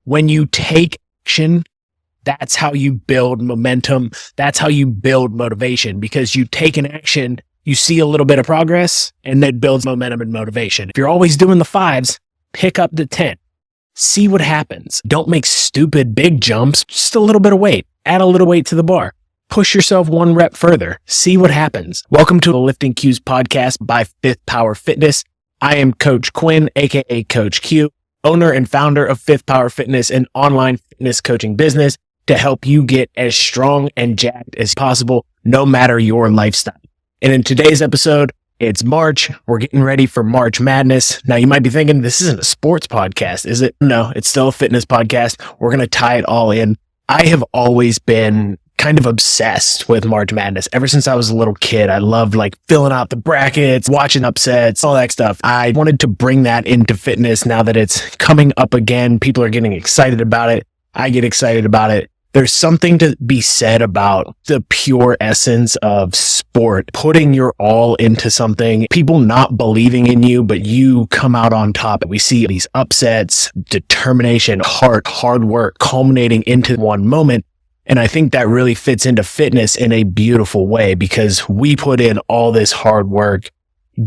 When you take action, that's how you build momentum. That's how you build motivation, because you take an action, you see a little bit of progress, and that builds momentum and motivation. If you're always doing the 5s, pick up the 10. See what happens. Don't make stupid big jumps, just a little bit of weight. Add a little weight to the bar. Push yourself 1 rep further. See what happens. Welcome to the Lifting Q's podcast by Fifth Power Fitness. I am Coach Quinn, aka Coach Q, owner and founder of Fifth Power Fitness, an online fitness coaching business to help you get as strong and jacked as possible, no matter your lifestyle. And in today's episode, it's March. We're getting ready for March Madness. Now, you might be thinking, this isn't a sports podcast, is it? No, it's still a fitness podcast. We're going to tie it all in. I have always been kind of obsessed with March Madness. Ever since I was a little kid, I loved filling out the brackets, watching upsets, all that stuff. I wanted to bring that into fitness now that it's coming up again. People are getting excited about it. I get excited about it. There's something to be said about the pure essence of sport, putting your all into something, people not believing in you, but you come out on top. We see these upsets, determination, hard work culminating into one moment. And I think that really fits into fitness in a beautiful way, because we put in all this hard work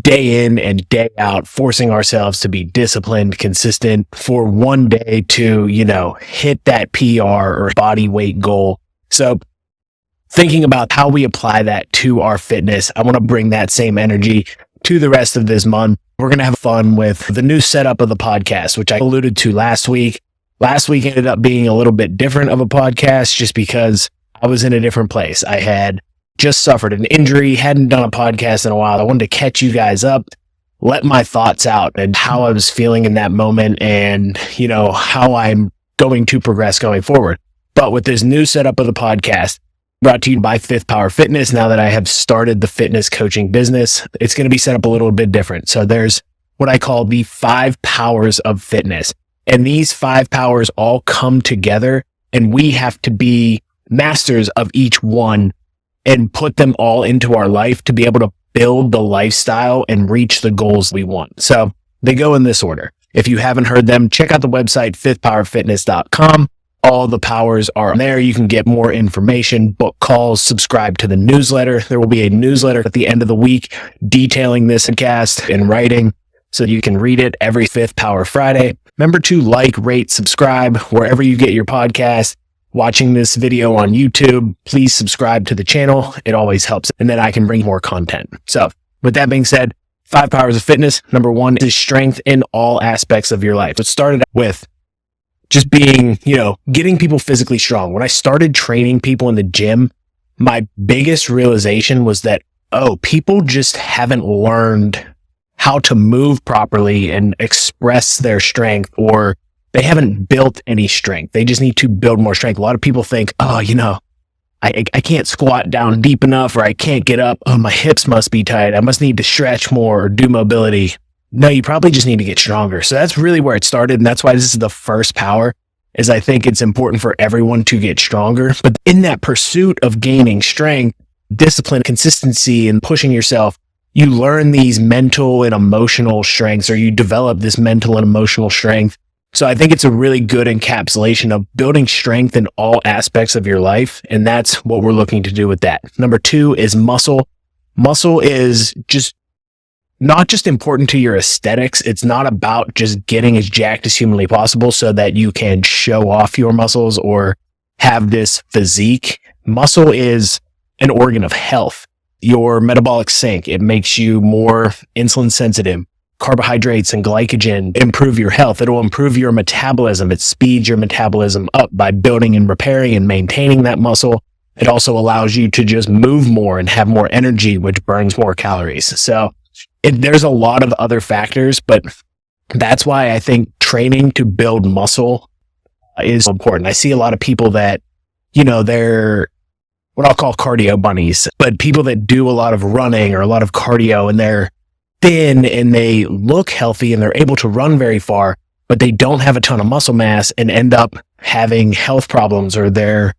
day in and day out, forcing ourselves to be disciplined, consistent for one day to, hit that PR or body weight goal. So thinking about how we apply that to our fitness, I want to bring that same energy to the rest of this month. We're going to have fun with the new setup of the podcast, which I alluded to last week. Last week ended up being a little bit different of a podcast just because I was in a different place. I had just suffered an injury, hadn't done a podcast in a while. I wanted to catch you guys up, let my thoughts out and how I was feeling in that moment and, how I'm going to progress going forward. But with this new setup of the podcast, brought to you by Fifth Power Fitness, now that I have started the fitness coaching business, it's going to be set up a little bit different. So there's what I call the 5 powers of fitness. And these 5 powers all come together, and we have to be masters of each one and put them all into our life to be able to build the lifestyle and reach the goals we want. So they go in this order. If you haven't heard them, check out the website, fifthpowerfitness.com. All the powers are there. You can get more information, book calls, subscribe to the newsletter. There will be a newsletter at the end of the week detailing this podcast in writing so you can read it every Fifth Power Friday. Remember to like, rate, subscribe wherever you get your podcast. Watching this video on YouTube, please subscribe to the channel. It always helps. And then I can bring more content. So with that being said, 5 powers of fitness. Number 1 is strength in all aspects of your life. It started with just being, getting people physically strong. When I started training people in the gym, my biggest realization was that, people just haven't learned how to move properly and express their strength, or they haven't built any strength. They just need to build more strength. A lot of people think, I can't squat down deep enough, or I can't get up. Oh, my hips must be tight. I must need to stretch more or do mobility. No, you probably just need to get stronger. So that's really where it started. And that's why this is the first power, is I think it's important for everyone to get stronger. But in that pursuit of gaining strength, discipline, consistency, and pushing yourself, you learn these mental and emotional strengths, or you develop this mental and emotional strength. So I think it's a really good encapsulation of building strength in all aspects of your life. And that's what we're looking to do with that. Number 2 is muscle. Muscle is not just important to your aesthetics. It's not about just getting as jacked as humanly possible so that you can show off your muscles or have this physique. Muscle is an organ of health. Your metabolic sync, it makes you more insulin sensitive. Carbohydrates and glycogen improve your health. It'll improve your metabolism. It speeds your metabolism up by building and repairing and maintaining that muscle. It also allows you to just move more and have more energy, which burns more calories. So there's a lot of other factors, but that's why I think training to build muscle is important. I see a lot of people that, they're what I'll call cardio bunnies, but people that do a lot of running or a lot of cardio, and they're thin and they look healthy and they're able to run very far, but they don't have a ton of muscle mass and end up having health problems, or their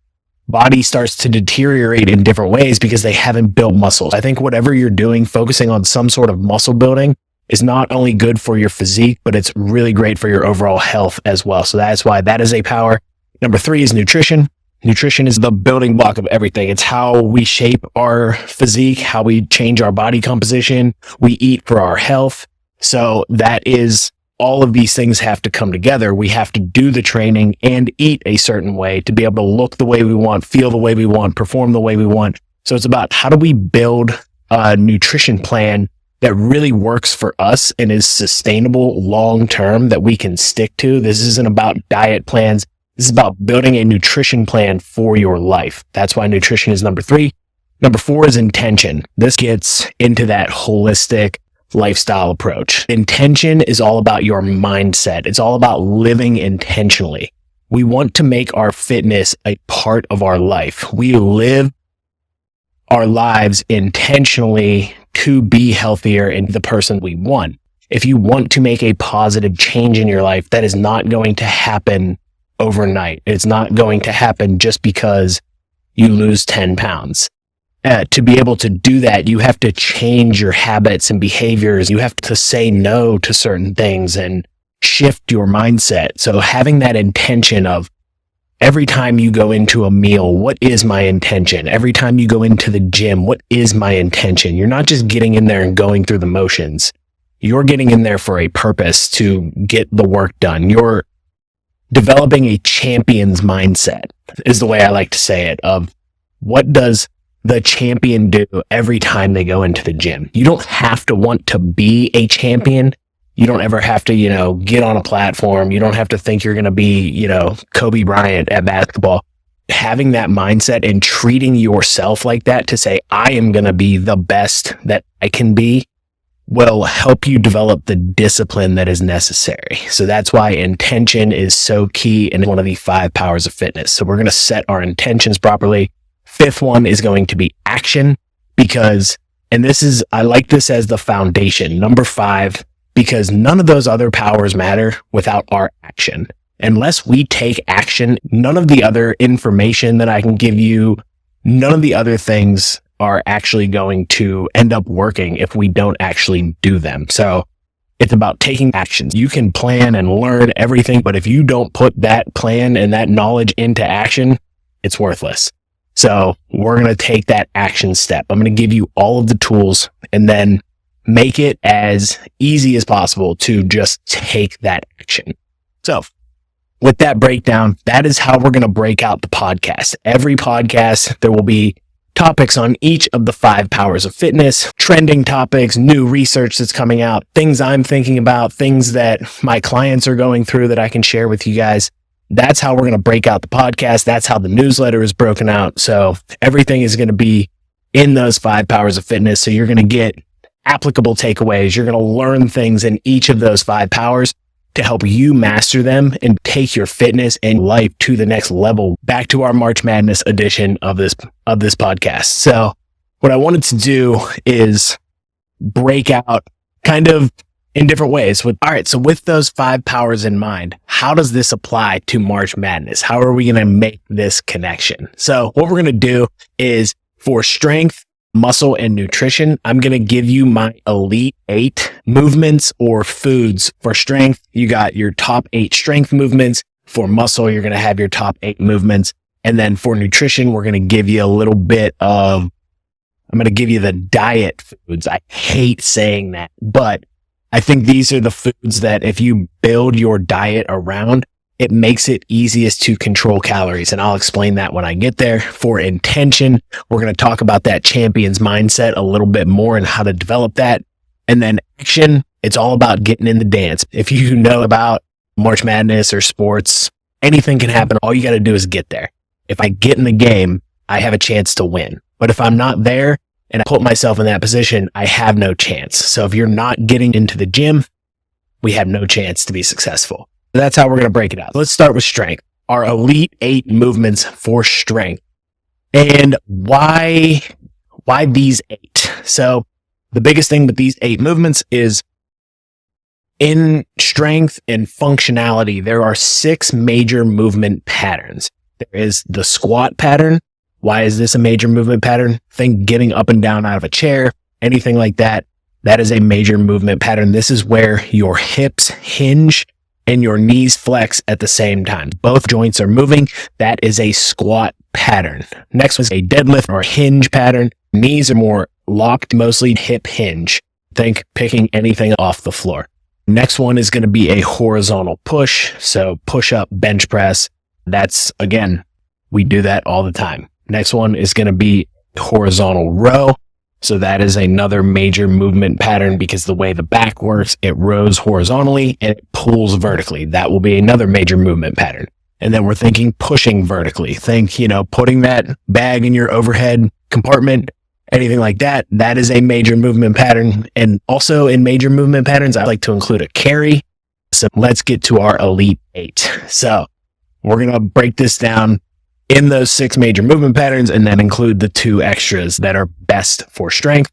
body starts to deteriorate in different ways because they haven't built muscles. I think whatever you're doing, focusing on some sort of muscle building is not only good for your physique, but it's really great for your overall health as well. So that's why that is a power. Number 3 is nutrition. Nutrition is the building block of everything. It's how we shape our physique, how we change our body composition. We eat for our health. So that is, all of these things have to come together. We have to do the training and eat a certain way to be able to look the way we want, feel the way we want, perform the way we want. So it's about how do we build a nutrition plan that really works for us and is sustainable long term that we can stick to. This isn't about diet plans. This is about building a nutrition plan for your life. That's why nutrition is number 3. Number 4 is intention. This gets into that holistic lifestyle approach. Intention is all about your mindset. It's all about living intentionally. We want to make our fitness a part of our life. We live our lives intentionally to be healthier and the person we want. If you want to make a positive change in your life, that is not going to happen overnight. It's not going to happen just because you lose 10 pounds. To be able to do that, you have to change your habits and behaviors. You have to say no to certain things and shift your mindset. So having that intention of every time you go into a meal, what is my intention? Every time you go into the gym, what is my intention? You're not just getting in there and going through the motions. You're getting in there for a purpose to get the work done. You're developing a champion's mindset is the way I like to say it, of what does the champion do every time they go into the gym. You don't have to want to be a champion. You don't ever have to, get on a platform. You don't have to think you're going to be, Kobe Bryant at basketball. Having that mindset and treating yourself like that to say, I am going to be the best that I can be, will help you develop the discipline that is necessary. So that's why intention is so key and one of the 5 powers of fitness. So we're going to set our intentions properly. 5th one is going to be action because, and I like this as the foundation, number 5, because none of those other powers matter without our action. Unless we take action, none of the other information that I can give you, none of the other things are actually going to end up working if we don't actually do them. So it's about taking actions. You can plan and learn everything, but if you don't put that plan and that knowledge into action, it's worthless. So we're going to take that action step. I'm going to give you all of the tools and then make it as easy as possible to just take that action. So with that breakdown, that is how we're going to break out the podcast. Every podcast, there will be topics on each of the 5 powers of fitness, trending topics, new research that's coming out, things I'm thinking about, things that my clients are going through that I can share with you guys. That's how we're going to break out the podcast. That's how the newsletter is broken out. So everything is going to be in those 5 powers of fitness. So you're going to get applicable takeaways. You're going to learn things in each of those 5 powers to help you master them and take your fitness and life to the next level. Back to our March Madness edition of this podcast. So what I wanted to do is break out kind of in different ways. All right, so with those 5 powers in mind, how does this apply to March Madness? How are we going to make this connection? So what we're going to do is for strength, muscle, and nutrition, I'm going to give you my elite 8 movements or foods. For strength, you got your top 8 strength movements. For muscle, you're going to have your top 8 movements. And then for nutrition, we're going to give you a little bit of, I'm going to give you the diet foods. I hate saying that, but I think these are the foods that if you build your diet around, it makes it easiest to control calories. And I'll explain that when I get there. For intention, we're going to talk about that champion's mindset a little bit more and how to develop that. And then action, it's all about getting in the dance. If you know about March Madness or sports, anything can happen. All you got to do is get there. If I get in the game, I have a chance to win. But if I'm not there, and I put myself in that position, I have no chance. So if you're not getting into the gym, we have no chance to be successful. That's how we're going to break it out. Let's start with strength. Our elite 8 movements for strength. And why these 8? So the biggest thing with these 8 movements is in strength and functionality, there are 6 major movement patterns. There is the squat pattern. Why is this a major movement pattern? Think getting up and down out of a chair, anything like that. That is a major movement pattern. This is where your hips hinge and your knees flex at the same time. Both joints are moving. That is a squat pattern. Next was a deadlift or hinge pattern. Knees are more locked, mostly hip hinge. Think picking anything off the floor. Next one is going to be a horizontal push. So push up, bench press. That's, again, we do that all the time. Next one is going to be horizontal row. So that is another major movement pattern because the way the back works, it rows horizontally and it pulls vertically. That will be another major movement pattern. And then we're thinking pushing vertically. Think, putting that bag in your overhead compartment, anything like that. That is a major movement pattern. And also in major movement patterns, I like to include a carry. So let's get to our Elite 8. So we're going to break this down in those 6 major movement patterns and then include the 2 extras that are best for strength.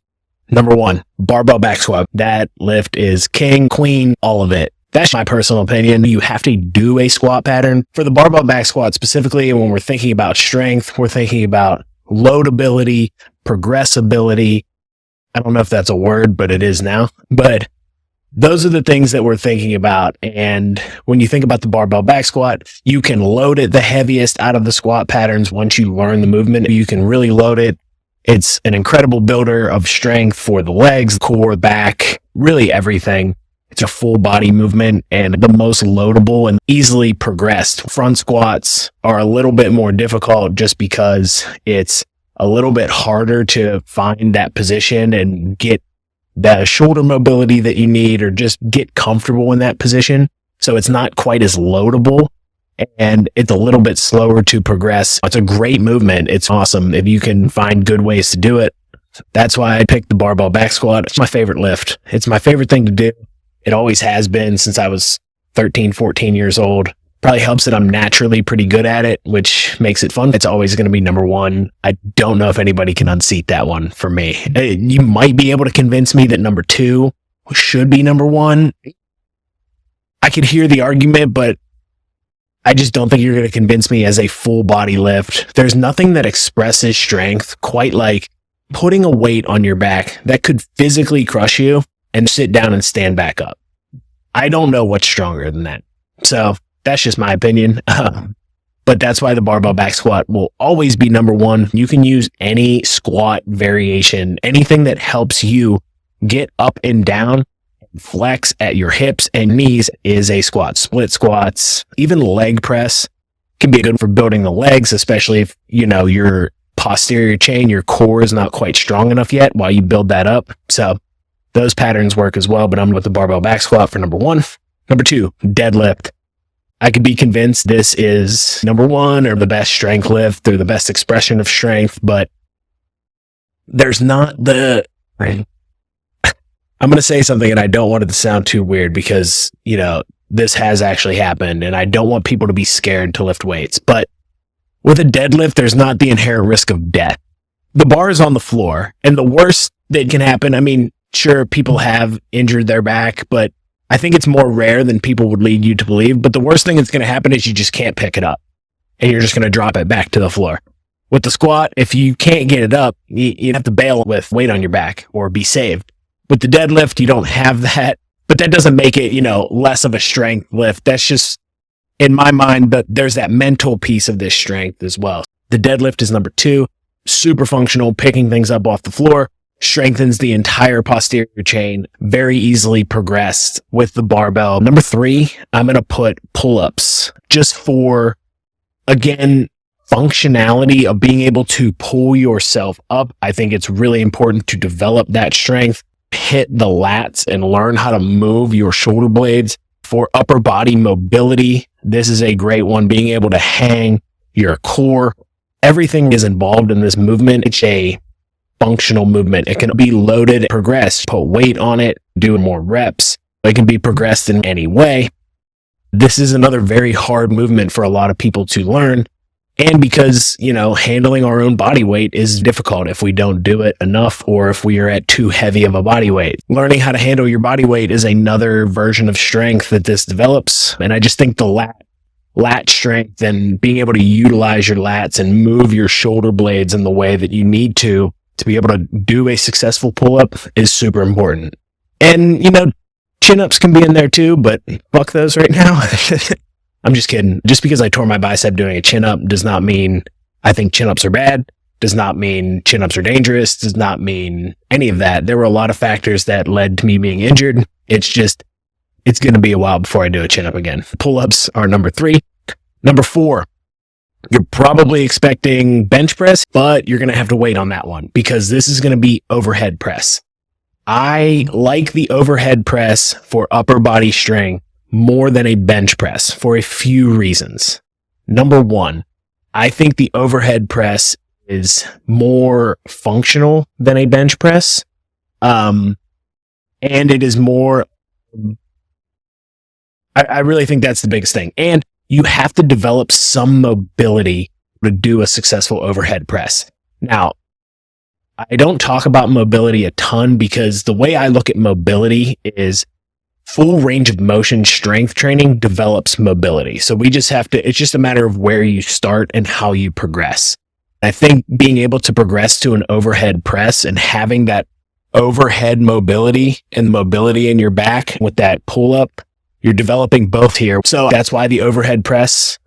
Number 1, barbell back squat. That lift is king, queen, all of it. That's my personal opinion. You have to do a squat pattern. For the barbell back squat specifically, when we're thinking about strength, we're thinking about loadability, progressibility. I don't know if that's a word, but it is now. But those are the things that we're thinking about. And when you think about the barbell back squat, you can load it the heaviest out of the squat patterns. Once you learn the movement, you can really load it. It's an incredible builder of strength for the legs, core, back, really everything. It's a full body movement and the most loadable and easily progressed. Front squats are a little bit more difficult just because it's a little bit harder to find that position and get the shoulder mobility that you need or just get comfortable in that position. So it's not quite as loadable and it's a little bit slower to progress. It's a great movement. It's awesome if you can find good ways to do it. That's why I picked the barbell back squat. It's my favorite lift. It's my favorite thing to do. It always has been since I was 13, 14 years old. Probably helps that I'm naturally pretty good at it, which makes it fun. It's always going to be number 1. I don't know if anybody can unseat that one for me. You might be able to convince me that number 2 should be number 1. I could hear the argument, but I just don't think you're going to convince me as a full body lift. There's nothing that expresses strength quite like putting a weight on your back that could physically crush you and sit down and stand back up. I don't know what's stronger than that. So that's just my opinion. But that's why the barbell back squat will always be number 1. You can use any squat variation, anything that helps you get up and down, flex at your hips and knees is a squat. Split squats, even leg press can be good for building the legs, especially if, your posterior chain, your core is not quite strong enough yet while you build that up. So those patterns work as well, but I'm with the barbell back squat for number 1. Number 2, deadlift. I could be convinced this is number 1 or the best strength lift or the best expression of strength, but there's not the... I'm going to say something and I don't want it to sound too weird because, this has actually happened and I don't want people to be scared to lift weights. But with a deadlift, there's not the inherent risk of death. The bar is on the floor and the worst that can happen, sure, people have injured their back, but I think it's more rare than people would lead you to believe. But the worst thing that's going to happen is you just can't pick it up and you're just going to drop it back to the floor. With the squat, if you can't get it up, you have to bail with weight on your back or be saved. With the deadlift, you don't have that, but that doesn't make it, less of a strength lift. That's just, in my mind, but there's that mental piece of this strength as well. The deadlift is number 2, super functional, picking things up off the floor. Strengthens the entire posterior chain, very easily progressed with the barbell. Number 3, I'm going to put pull-ups just for, again, functionality of being able to pull yourself up. I think it's really important to develop that strength, hit the lats and learn how to move your shoulder blades. For upper body mobility, this is a great one, being able to hang your core. Everything is involved in this movement. It's a functional movement. It can be loaded, progressed, put weight on it, do more reps. It can be progressed in any way. This is another very hard movement for a lot of people to learn. And because, handling our own body weight is difficult if we don't do it enough or if we are at too heavy of a body weight. Learning how to handle your body weight is another version of strength that this develops. And I just think the lat strength and being able to utilize your lats and move your shoulder blades in the way that you need to to be able to do a successful pull-up is super important. And, chin-ups can be in there too, but fuck those right now. I'm just kidding. Just because I tore my bicep doing a chin-up does not mean I think chin-ups are bad, does not mean chin-ups are dangerous, does not mean any of that. There were a lot of factors that led to me being injured. It's going to be a while before I do a chin-up again. Pull-ups are number 3. Number 4, you're probably expecting bench press, but you're going to have to wait on that one because this is going to be overhead press. I like the overhead press for upper body strength more than a bench press for a few reasons. Number 1, I think the overhead press is more functional than a bench press. And it is more, I really think that's the biggest thing. And you have to develop some mobility to do a successful overhead press. Now, I don't talk about mobility a ton because the way I look at mobility is full range of motion strength training develops mobility. So we just have to, it's just a matter of where you start and how you progress. I think being able to progress to an overhead press and having that overhead mobility and mobility in your back with that pull up, you're developing both here. So that's why the overhead press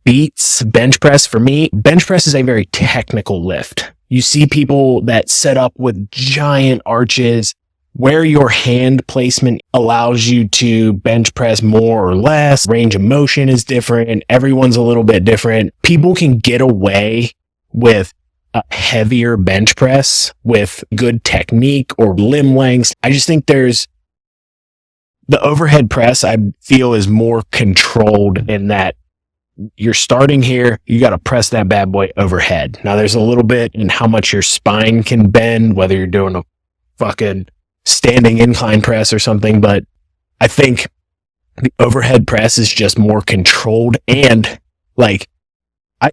beats bench press for me. Bench press is a very technical lift. You see people that set up with giant arches where your hand placement allows you to bench press more or less. Range of motion is different. Everyone's a little bit different. People can get away with a heavier bench press with good technique or limb lengths. I just think the overhead press, I feel, is more controlled in that you're starting here, you got to press that bad boy overhead. Now there's a little bit in how much your spine can bend, whether you're doing a fucking standing incline press or something, but I think the overhead press is just more controlled and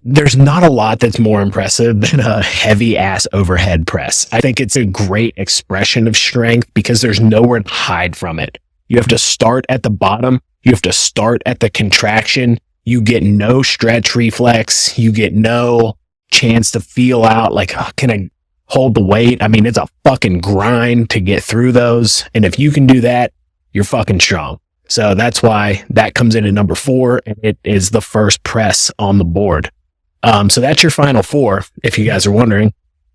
there's not a lot that's more impressive than a heavy ass overhead press. I think it's a great expression of strength because there's nowhere to hide from it. You have to start at the bottom. You have to start at the contraction. You get no stretch reflex. You get no chance to feel out can I hold the weight? I mean, it's a fucking grind to get through those. And if you can do that, you're fucking strong. So that's why that comes in at number 4, and it is the first press on the board. So that's your final 4, if you guys are wondering.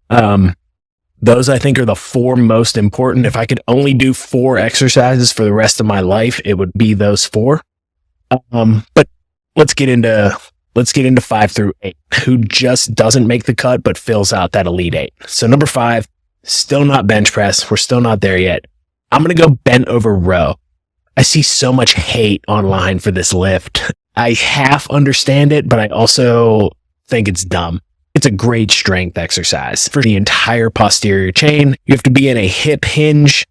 Those I think are the 4 most important. If I could only do 4 exercises for the rest of my life, it would be those 4. But let's get into 5 through 8, who just doesn't make the cut, but fills out that elite 8. So number 5, still not bench press. We're still not there yet. I'm going to go bent over row. I see so much hate online for this lift. I half understand it, but I also think it's dumb. It's a great strength exercise for the entire posterior chain. You have to be in a hip hinge.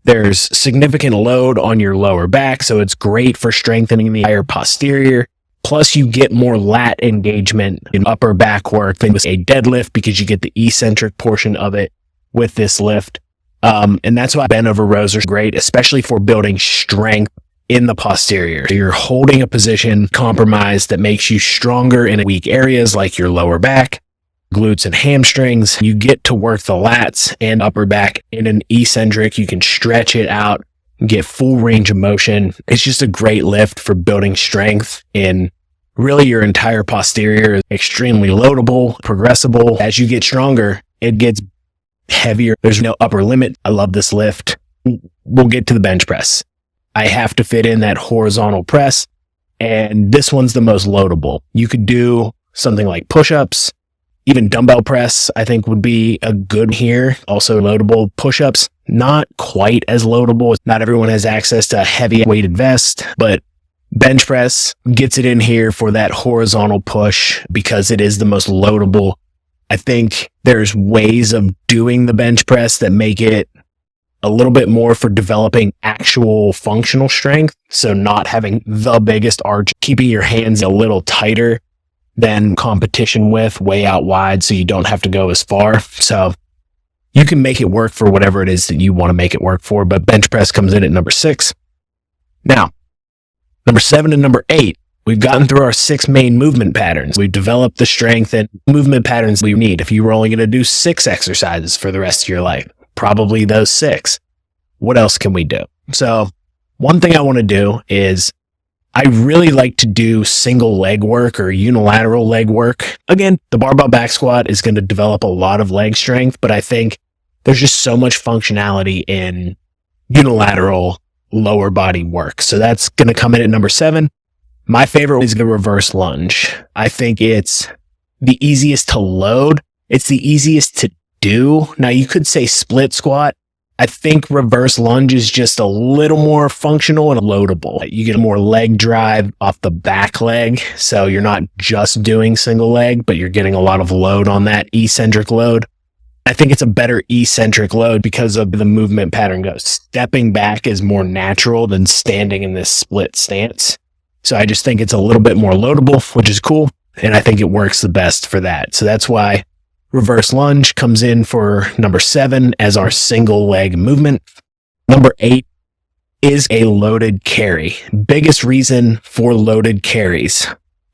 There's significant load on your lower back, so it's great for strengthening the entire posterior. Plus, you get more lat engagement in upper back work than with a deadlift because you get the eccentric portion of it with this lift. And that's why bent over rows are great, especially for building strength in the posterior. So you're holding a position compromised that makes you stronger in weak areas like your lower back, glutes and hamstrings. You get to work the lats and upper back in an eccentric. You can stretch it out, get full range of motion. It's just a great lift for building strength in really your entire posterior. Extremely loadable, progressible. As you get stronger, it gets heavier. There's no upper limit. I love this lift. We'll get to the bench press. I have to fit in that horizontal press, and this one's the most loadable. You could do something like push-ups, even dumbbell press, I think would be a good here. Also loadable. Push-ups, not quite as loadable. Not everyone has access to a heavy weighted vest, but bench press gets it in here for that horizontal push because it is the most loadable. I think there's ways of doing the bench press that make it a little bit more for developing actual functional strength. So not having the biggest arch, keeping your hands a little tighter than competition with, way out wide so you don't have to go as far. So you can make it work for whatever it is that you want to make it work for, but bench press comes in at number 6. Now, number 7 and number 8 We've gotten through our 6 main movement patterns. We've developed the strength and movement patterns we need. If you were only going to do 6 exercises for the rest of your life, probably those 6. What else can we do? So one thing I want to do is I really like to do single leg work or unilateral leg work. Again, the barbell back squat is going to develop a lot of leg strength, but I think there's just so much functionality in unilateral lower body work. So that's going to come in at number 7. My favorite is the reverse lunge. I think it's the easiest to load. It's the easiest to do. Now you could say split squat. I think reverse lunge is just a little more functional and loadable. You get more leg drive off the back leg. So you're not just doing single leg, but you're getting a lot of load on that eccentric load. I think it's a better eccentric load because of the movement pattern goes. Stepping back is more natural than standing in this split stance. So I just think it's a little bit more loadable, which is cool. And I think it works the best for that. So that's why reverse lunge comes in for number 7 as our single leg movement. Number 8 is a loaded carry. Biggest reason for loaded carries.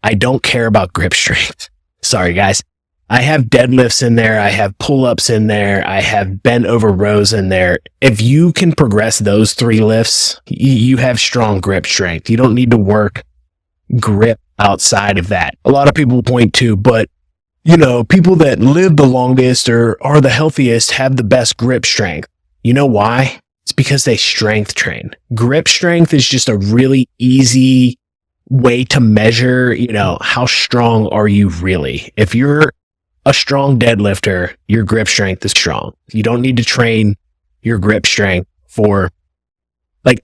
I don't care about grip strength. Sorry, guys. I have deadlifts in there. I have pull-ups in there. I have bent over rows in there. If you can progress those 3 lifts, you have strong grip strength. You don't need to work grip outside of that. A lot of people point to, but people that live the longest or are the healthiest have the best grip strength. You know why? It's because they strength train. Grip strength is just a really easy way to measure, how strong are you really? If you're a strong deadlifter, your grip strength is strong. You don't need to train your grip strength for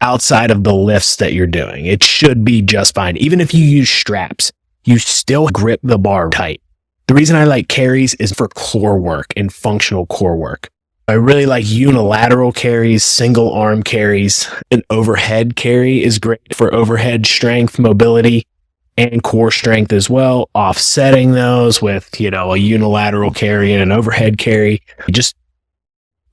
outside of the lifts that you're doing. It should be just fine. Even if you use straps, you still grip the bar tight. The reason I like carries is for core work and functional core work. I really like unilateral carries, single arm carries. An overhead carry is great for overhead strength, mobility, and core strength as well. Offsetting those with, a unilateral carry and an overhead carry. You just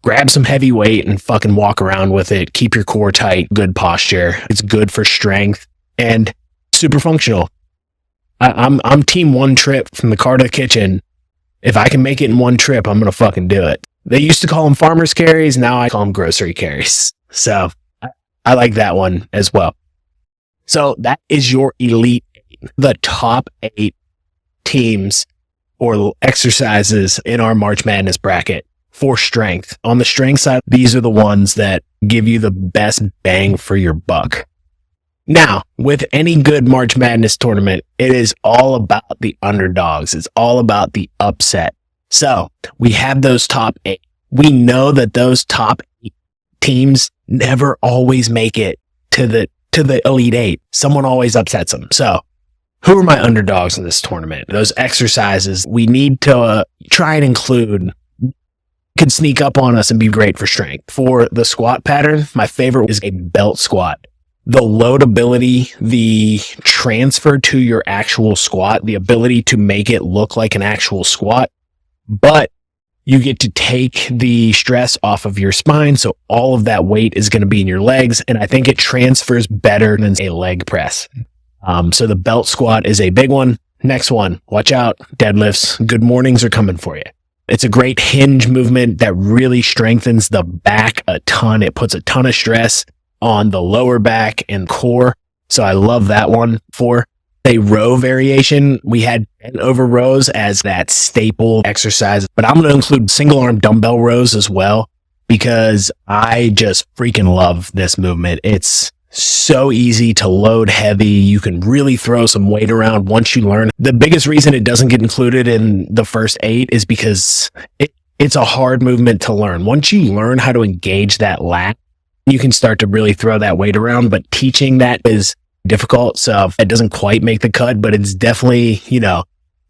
grab some heavy weight and fucking walk around with it. Keep your core tight, good posture. It's good for strength and super functional. I'm team 1 trip from the car to the kitchen. If I can make it in 1 trip, I'm going to fucking do it. They used to call them farmer's carries. Now I call them grocery carries. So I like that one as well. So that is your elite 8, the top 8 teams or exercises in our March Madness bracket for strength. On the strength side, these are the ones that give you the best bang for your buck. Now, with any good March Madness tournament, it is all about the underdogs. It's all about the upset. So we have those top 8. We know that those top 8 teams never always make it to the elite 8. Someone always upsets them. So who are my underdogs in this tournament? Those exercises we need to try and include can sneak up on us and be great for strength. For the squat pattern, my favorite is a belt squat. The loadability, the transfer to your actual squat, the ability to make it look like an actual squat, but you get to take the stress off of your spine. So all of that weight is going to be in your legs. And I think it transfers better than a leg press. So the belt squat is a big one. Next one, watch out, deadlifts. Good mornings are coming for you. It's a great hinge movement that really strengthens the back a ton. It puts a ton of stress on the lower back and core. So I love that one. For a row variation, we had bent over rows as that staple exercise, but I'm going to include single arm dumbbell rows as well because I just freaking love this movement. It's so easy to load heavy. You can really throw some weight around once you learn. The biggest reason it doesn't get included in the first 8 is because it's a hard movement to learn. Once you learn how to engage that lat, you can start to really throw that weight around, but teaching that is difficult. So it doesn't quite make the cut, but it's definitely,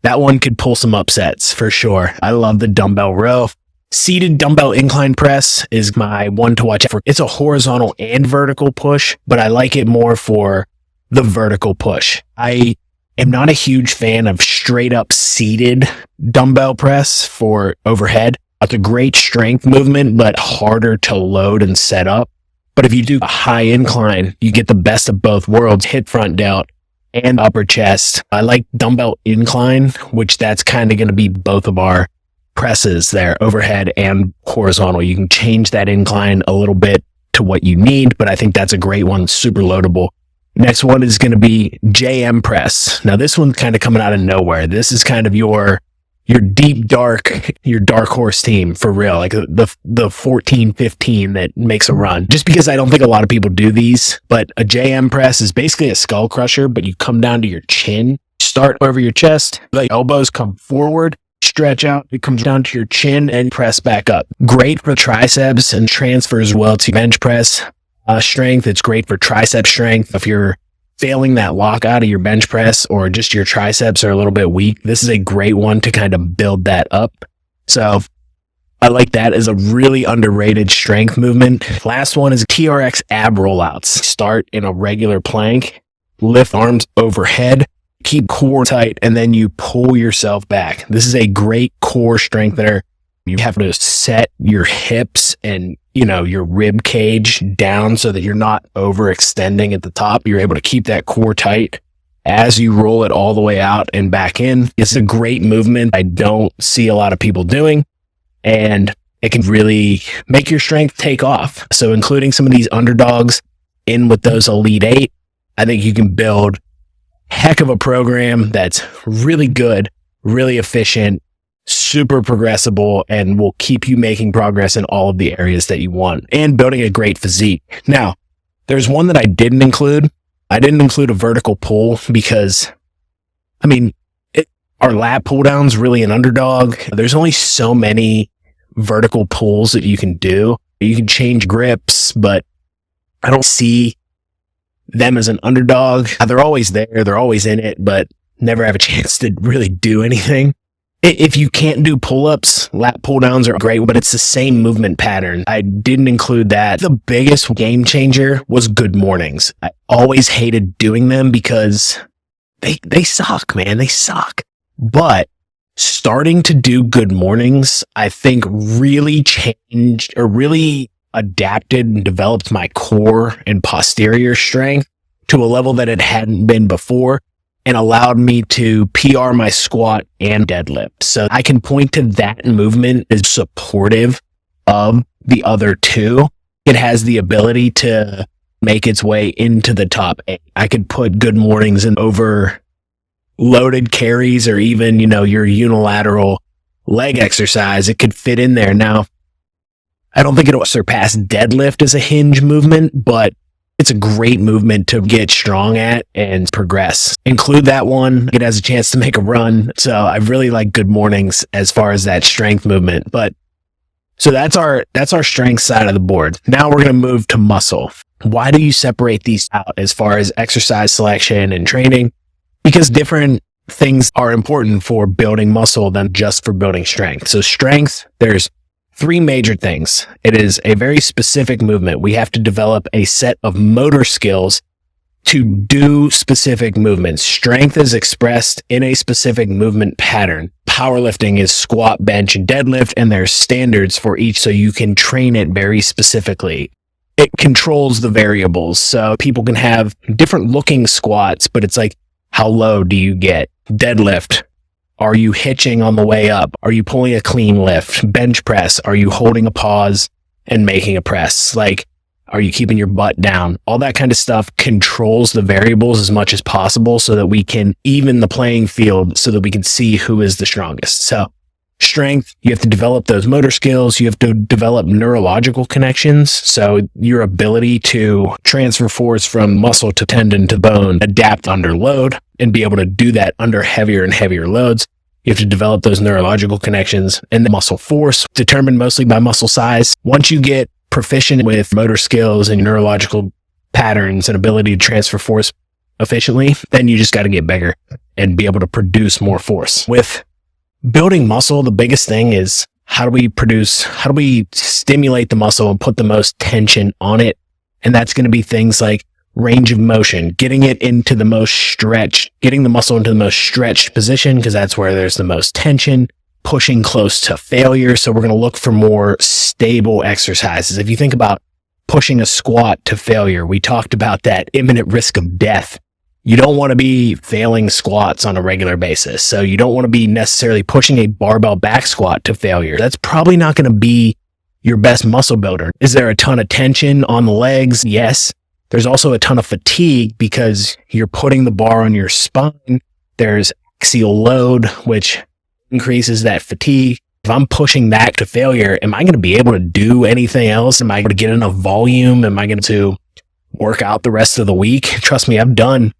that one could pull some upsets for sure. I love the dumbbell row. Seated dumbbell incline press is my one to watch out for. It's a horizontal and vertical push, but I like it more for the vertical push. I am not a huge fan of straight up seated dumbbell press for overhead. It's a great strength movement, but harder to load and set up. But if you do a high incline, you get the best of both worlds, hit front delt, and upper chest. I like dumbbell incline, which that's kind of going to be both of our presses there, overhead and horizontal. You can change that incline a little bit to what you need, but I think that's a great one, super loadable. Next one is going to be JM press. Now this one's kind of coming out of nowhere. This is kind of your deep dark, your dark horse team for real, like the 14, 15 that makes a run. Just because I don't think a lot of people do these, but a JM press is basically a skull crusher, but you come down to your chin, start over your chest, the elbows come forward, stretch out, it comes down to your chin and press back up. Great for triceps and transfers well to bench press strength. It's great for tricep strength. If you're failing that lock out of your bench press or just your triceps are a little bit weak, this is a great one to kind of build that up. So I like that as a really underrated strength movement. Last one is TRX ab rollouts. Start in a regular plank, lift arms overhead, keep core tight, and then you pull yourself back. This is a great core strengthener. You have to set your hips and, your rib cage down so that you're not overextending at the top. You're able to keep that core tight as you roll it all the way out and back in. It's a great movement I don't see a lot of people doing, and it can really make your strength take off. So including some of these underdogs in with those Elite 8, I think you can build heck of a program that's really good, really efficient, super progressible, and will keep you making progress in all of the areas that you want and building a great physique. Now, there's one that I didn't include. I didn't include a vertical pull because, our lat pull down's really an underdog. There's only so many vertical pulls that you can do. You can change grips, but I don't see them as an underdog. They're always there. They're always in it, but never have a chance to really do anything. If you can't do pull-ups, lat pull-downs are great, but it's the same movement pattern. I didn't include that. The biggest game changer was good mornings. I always hated doing them because they suck, man. They suck. But starting to do good mornings, I think really changed or really adapted and developed my core and posterior strength to a level that it hadn't been before, and allowed me to PR my squat and deadlift. So I can point to that movement as supportive of the other two. It has the ability to make its way into the top 8. I could put good mornings in over loaded carries or even, your unilateral leg exercise. It could fit in there. Now, I don't think it'll surpass deadlift as a hinge movement, but it's a great movement to get strong at and progress. Include that one. It has a chance to make a run. So I really like good mornings as far as that strength movement. But so that's our strength side of the board. Now we're going to move to muscle. Why do you separate these out as far as exercise selection and training? Because different things are important for building muscle than just for building strength. So strength, there's 3 major things. It is a very specific movement. We have to develop a set of motor skills to do specific movements. Strength is expressed in a specific movement pattern. Powerlifting is squat, bench, and deadlift, and there's standards for each so you can train it very specifically. It controls the variables. So people can have different looking squats, but it's like, how low do you get? Deadlift. Are you hitching on the way up? Are you pulling a clean lift? Bench press. Are you holding a pause and making a press? Like, are you keeping your butt down? All that kind of stuff controls the variables as much as possible so that we can even the playing field so that we can see who is the strongest. So strength, you have to develop those motor skills. You have to develop neurological connections. So your ability to transfer force from muscle to tendon to bone, adapt under load, and be able to do that under heavier and heavier loads. You have to develop those neurological connections, and the muscle force determined mostly by muscle size. Once you get proficient with motor skills and neurological patterns and ability to transfer force efficiently, then you just got to get bigger and be able to produce more force. With building muscle, the biggest thing is how do we stimulate the muscle and put the most tension on it? And that's going to be things like range of motion, getting the muscle into the most stretched position, because that's where there's the most tension, pushing close to failure. So we're going to look for more stable exercises. If you think about pushing a squat to failure, we talked about that imminent risk of death You don't want to be failing squats on a regular basis. So you don't want to be necessarily pushing a barbell back squat to failure. That's probably not going to be your best muscle builder. Is there a ton of tension on the legs? Yes. There's also a ton of fatigue because you're putting the bar on your spine. There's axial load, which increases that fatigue. If I'm pushing that to failure, am I going to be able to do anything else? Am I going to get enough volume? Am I going to work out the rest of the week? Trust me, I've done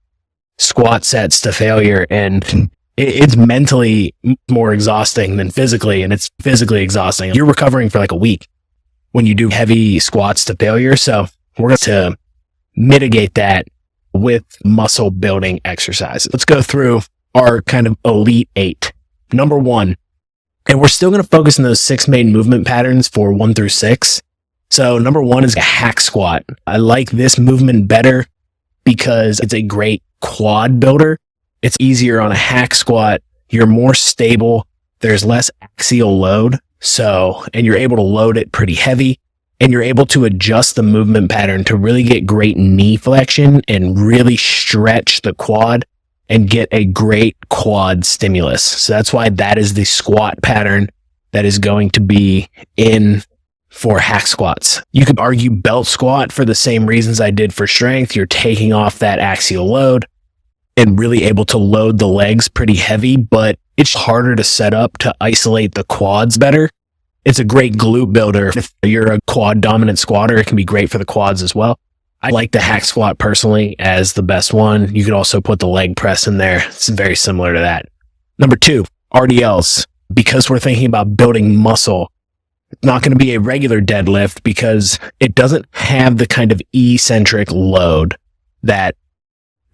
squat sets to failure, and it's mentally more exhausting than physically, and it's physically exhausting. You're recovering for like a week when you do heavy squats to failure. So we're going to mitigate that with muscle building exercises. Let's go through our kind of elite 8. Number 1, and we're still going to focus on those 6 main movement patterns for 1 through 6. So number 1 is a hack squat. I like this movement better because it's a great quad builder. It's easier on a hack squat. You're more stable. There's less axial load. And you're able to load it pretty heavy, and you're able to adjust the movement pattern to really get great knee flexion and really stretch the quad and get a great quad stimulus. So that's why that is the squat pattern that is going to be in for hack squats. You could argue belt squat for the same reasons I did for strength. You're taking off that axial load and really able to load the legs pretty heavy, but it's harder to set up to isolate the quads better. It's a great glute builder. If you're a quad dominant squatter, it can be great for the quads as well. I like the hack squat personally as the best one. You could also put the leg press in there. It's very similar to that. Number 2, RDLs. Because we're thinking about building muscle, it's not going to be a regular deadlift because it doesn't have the kind of eccentric load that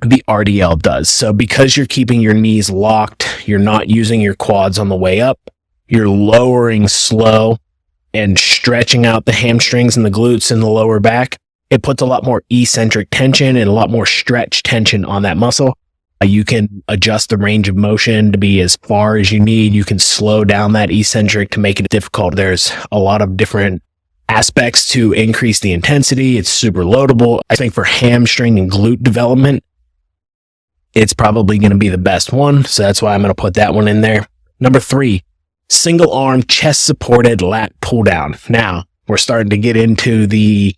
the RDL does. So because you're keeping your knees locked, you're not using your quads on the way up, you're lowering slow and stretching out the hamstrings and the glutes in the lower back. It puts a lot more eccentric tension and a lot more stretch tension on that muscle. You can adjust the range of motion to be as far as you need. You can slow down that eccentric to make it difficult. There's a lot of different aspects to increase the intensity. It's super loadable. I think for hamstring and glute development, it's probably going to be the best one. So that's why I'm going to put that one in there. Number 3, single arm chest supported lat pull down. Now we're starting to get into the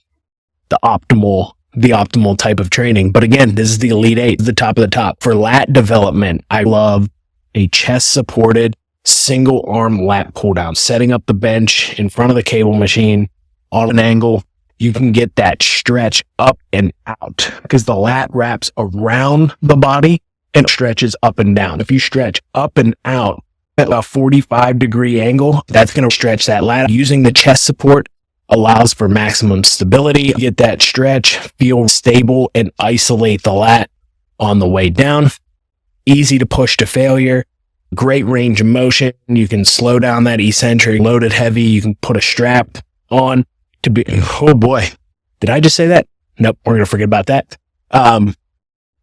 optimal type of training. But again, this is the elite 8, the top of the top. For lat development, I love a chest supported single arm lat pull down, setting up the bench in front of the cable machine on an angle. You can get that stretch up and out because the lat wraps around the body and stretches up and down. If you stretch up and out at a 45-degree angle, that's going to stretch that lat. Using the chest support allows for maximum stability. Get that stretch, feel stable, and isolate the lat on the way down. Easy to push to failure. Great range of motion. You can slow down that eccentric, load it heavy. You can put a strap on to be, oh boy, did I just say that? Nope, we're going to forget about that.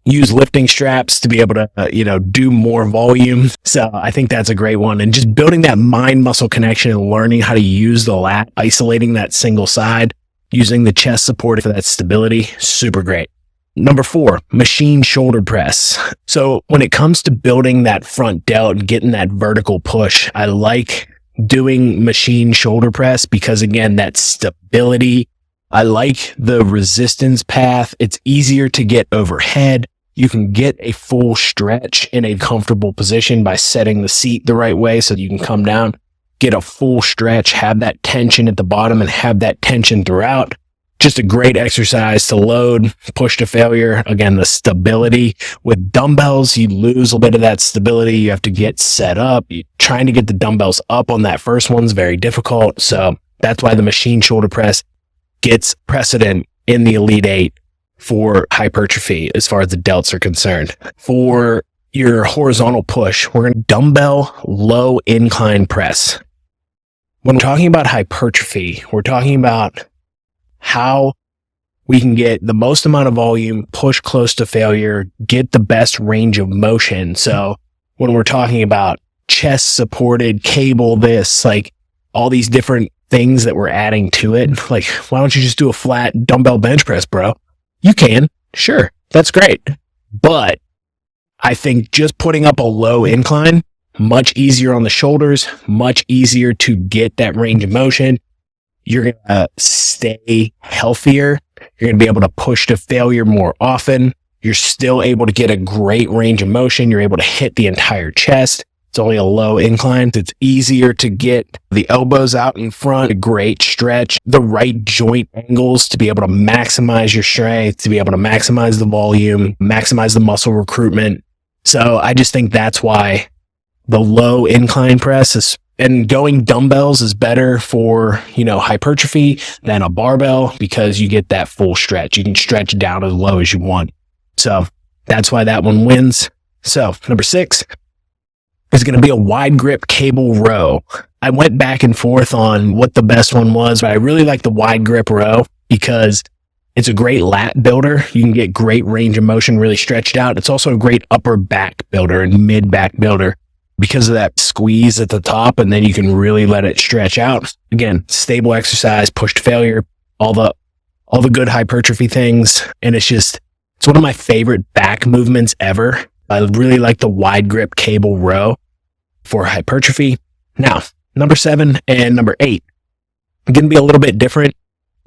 Use lifting straps to be able to, do more volume. So I think that's a great one. And just building that mind muscle connection and learning how to use the lat, isolating that single side, using the chest support for that stability. Super great. Number 4, machine shoulder press. So when it comes to building that front delt and getting that vertical push, I like doing machine shoulder press because again, that stability. I like the resistance path. It's easier to get overhead. You can get a full stretch in a comfortable position by setting the seat the right way so that you can come down, get a full stretch, have that tension at the bottom and have that tension throughout. Just a great exercise to load, push to failure. Again, the stability. With dumbbells, you lose a bit of that stability. You have to get set up. Trying to get the dumbbells up on that first one's very difficult. So that's why the machine shoulder press gets precedent in the Elite 8 for hypertrophy as far as the delts are concerned. For your horizontal push, we're going to dumbbell low incline press. When we're talking about hypertrophy, we're talking about how we can get the most amount of volume, push close to failure, get the best range of motion. So when we're talking about chest supported cable, like all these different things that we're adding to it, like why don't you just do a flat dumbbell bench press, bro? You can. Sure. That's great. But I think just putting up a low incline, much easier on the shoulders, much easier to get that range of motion. You're going to stay healthier. You're going to be able to push to failure more often. You're still able to get a great range of motion. You're able to hit the entire chest. It's only a low incline. It's easier to get the elbows out in front, a great stretch, the right joint angles to be able to maximize your strength, to be able to maximize the volume, maximize the muscle recruitment. So I just think that's why the low incline press is, and going dumbbells is better for, hypertrophy than a barbell, because you get that full stretch. You can stretch down as low as you want. So that's why that one wins. So number 6 is going to be a wide grip cable row. I went back and forth on what the best one was, but I really like the wide grip row because it's a great lat builder. You can get great range of motion really stretched out. It's also a great upper back builder and mid back builder because of that squeeze at the top, and then you can really let it stretch out. Again, stable exercise, push to failure, all the good hypertrophy things. And it's one of my favorite back movements ever. I really like the wide grip cable row for hypertrophy. Now, number 7 and number 8 are going to be a little bit different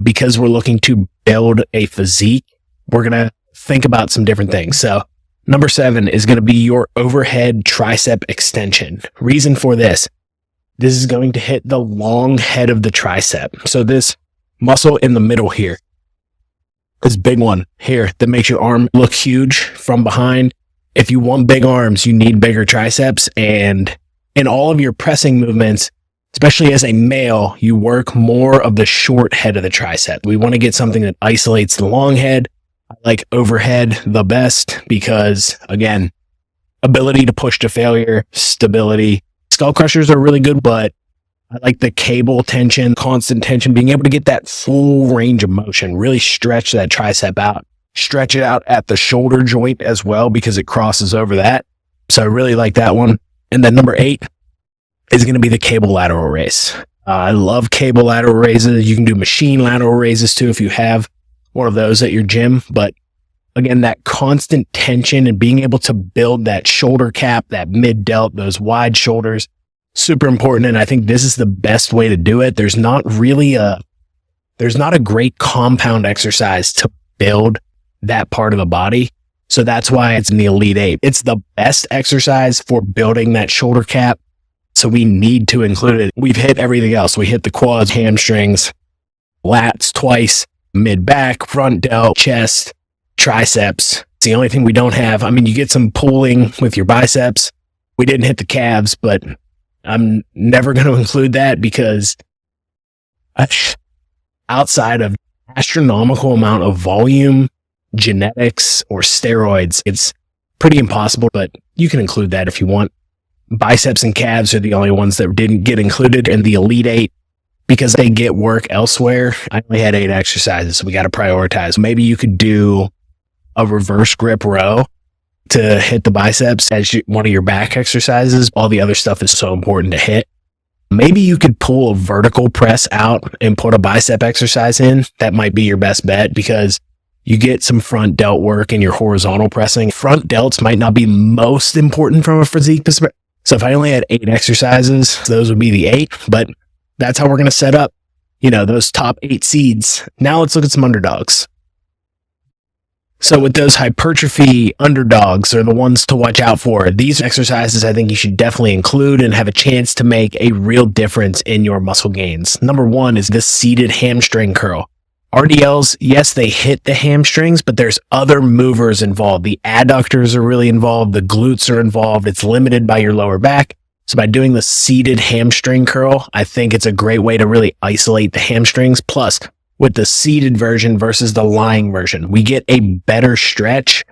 because we're looking to build a physique. We're going to think about some different things. So number 7 is going to be your overhead tricep extension. Reason for this is going to hit the long head of the tricep. So this muscle in the middle here, this big one here that makes your arm look huge from behind. If you want big arms, you need bigger triceps. And in all of your pressing movements, especially as a male, you work more of the short head of the tricep. We want to get something that isolates the long head. I like overhead the best because, again, ability to push to failure, stability. Skull crushers are really good, but I like the cable tension, constant tension, being able to get that full range of motion, really stretch that tricep out. Stretch it out at the shoulder joint as well because it crosses over that. So I really like that one. And then number 8 is going to be the cable lateral raise. I love cable lateral raises. You can do machine lateral raises too if you have one of those at your gym. But again, that constant tension and being able to build that shoulder cap, that mid delt, those wide shoulders, super important. And I think this is the best way to do it. There's not a great compound exercise to build that part of the body. So that's why it's in the Elite 8. It's the best exercise for building that shoulder cap. So we need to include it. We've hit everything else. We hit the quads, hamstrings, lats twice, mid back, front delt, chest, triceps. It's the only thing we don't have. I mean, you get some pulling with your biceps. We didn't hit the calves, but I'm never going to include that because outside of astronomical amount of volume, genetics, or steroids, it's pretty impossible, but you can include that if you want. Biceps and calves are the only ones that didn't get included in the Elite 8 because they get work elsewhere. I only had 8 exercises, so we got to prioritize. Maybe you could do a reverse grip row to hit the biceps as one of your back exercises. All the other stuff is so important to hit. Maybe you could pull a vertical press out and put a bicep exercise in. That might be your best bet because you get some front delt work in your horizontal pressing. Front delts might not be most important from a physique perspective. So if I only had 8 exercises, those would be the 8, but that's how we're going to set up, those top 8 seeds. Now let's look at some underdogs. So with those hypertrophy underdogs are the ones to watch out for. These exercises I think you should definitely include and have a chance to make a real difference in your muscle gains. Number 1 is the seated hamstring curl. RDLs, yes, they hit the hamstrings, but there's other movers involved. The adductors are really involved. The glutes are involved. It's limited by your lower back. So by doing the seated hamstring curl, I think it's a great way to really isolate the hamstrings. Plus, with the seated version versus the lying version, we get a better stretch.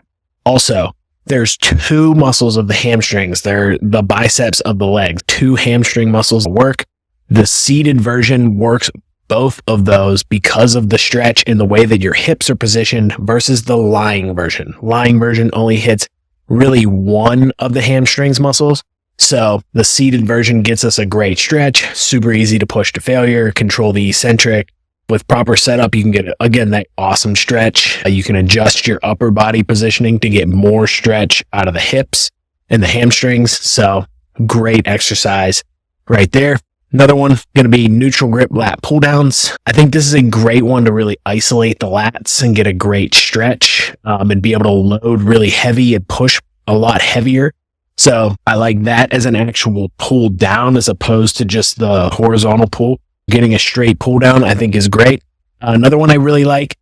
Also, there's 2 muscles of the hamstrings. They're the biceps of the legs. 2 hamstring muscles work. The seated version works both of those because of the stretch in the way that your hips are positioned versus the lying version. Lying version only hits really one of the hamstrings muscles. So the seated version gets us a great stretch, super easy to push to failure, control the eccentric, With proper setup, you can get, again, that awesome stretch. You can adjust your upper body positioning to get more stretch out of the hips and the hamstrings. So great exercise right there. Another one going to be neutral grip lat pull downs. I think this is a great one to really isolate the lats and get a great stretch, and be able to load really heavy and push a lot heavier. So I like that as an actual pull down as opposed to just the horizontal pull. Getting a straight pull down, I think, is great. Another one I really like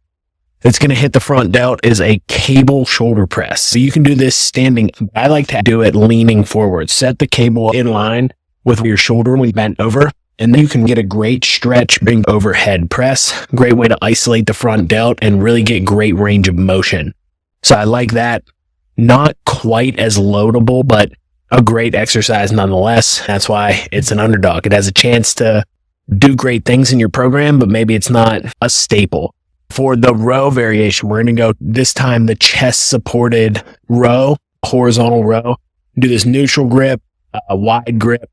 that's going to hit the front delt is a cable shoulder press. So you can do this standing. I like to do it leaning forward. Set the cable in line with your shoulder when you bent over, and then you can get a great stretch, bring overhead press. Great way to isolate the front delt and really get great range of motion. So I like that. Not quite as loadable, but a great exercise nonetheless. That's why it's an underdog. It has a chance to do great things in your program, but maybe it's not a staple. For the row variation, we're going to go this time the chest supported row, horizontal row. Do this neutral grip, wide grip,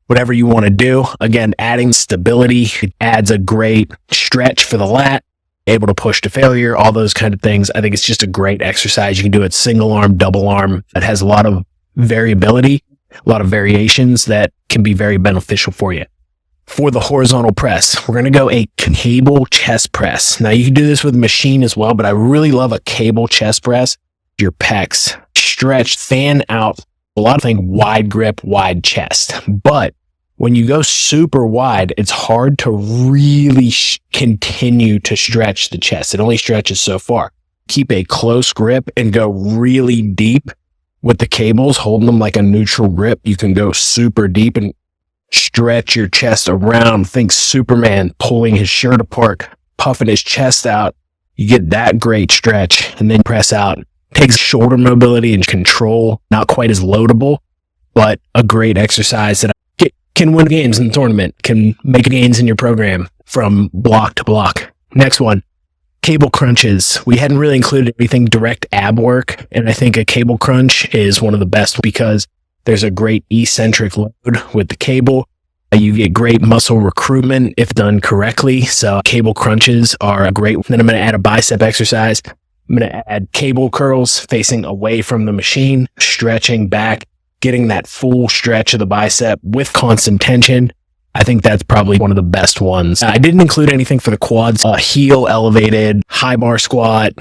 whatever you want to do. Again, adding stability, it adds a great stretch for the lat, able to push to failure, all those kind of things. I think it's just a great exercise. You can do it single arm, double arm. It has a lot of variability, a lot of variations that can be very beneficial for you. For the horizontal press, we're going to go a cable chest press. Now you can do this with machine as well, but I really love a cable chest press. Your pecs stretch, fan out. A lot of things, wide grip, wide chest. But when you go super wide, it's hard to really continue to stretch the chest. It only stretches so far. Keep a close grip and go really deep with the cables, holding them like a neutral grip. You can go super deep and stretch your chest around. Think Superman pulling his shirt apart, puffing his chest out. You get that great stretch and then press out. Takes shoulder mobility and control. Not quite as loadable, but a great exercise that can win games in the tournament, can make gains in your program from block to block. Next one, cable crunches. We hadn't really included anything direct ab work, and I think a cable crunch is one of the best because there's a great eccentric load with the cable. You get great muscle recruitment if done correctly. So cable crunches are a great. Then I'm going to add a bicep exercise. I'm going to add cable curls facing away from the machine, stretching back, getting that full stretch of the bicep with constant tension. I think that's probably one of the best ones. I didn't include anything for the quads. Heel elevated, high bar squat.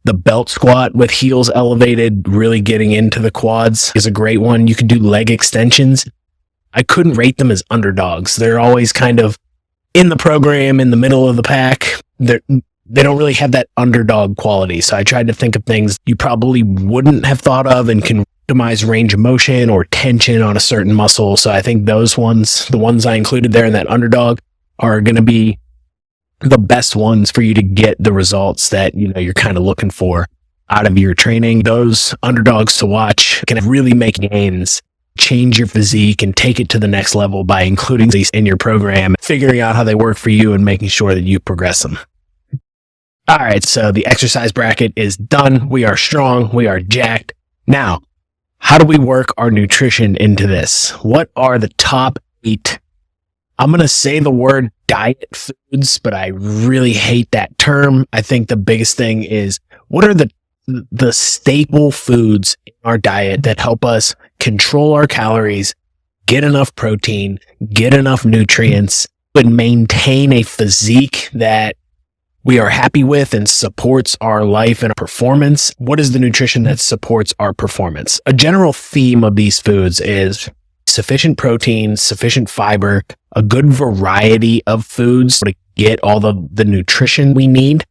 The belt squat with heels elevated, really getting into the quads is a great one. You can do leg extensions. I couldn't rate them as underdogs. They're always kind of in the program, in the middle of the pack. They don't really have that underdog quality. So I tried to think of things you probably wouldn't have thought of and can optimize range of motion or tension on a certain muscle. So I think those ones, the ones I included there in that underdog, are going to be the best ones for you to get the results that you're kind of looking for out of your training. Those underdogs to watch can really make gains, change your physique, and take it to the next level by including these in your program, figuring out how they work for you and making sure that you progress them. All right, so the exercise bracket is done. We are strong. We are jacked. Now, how do we work our nutrition into this? What are the top 8? I'm going to say the word diet foods, but I really hate that term. I think the biggest thing is, what are the staple foods in our diet that help us control our calories, get enough protein, get enough nutrients, and maintain a physique that we are happy with and supports our life and performance? What is the nutrition that supports our performance? A general theme of these foods is sufficient protein, sufficient fiber, a good variety of foods to get all the nutrition we need,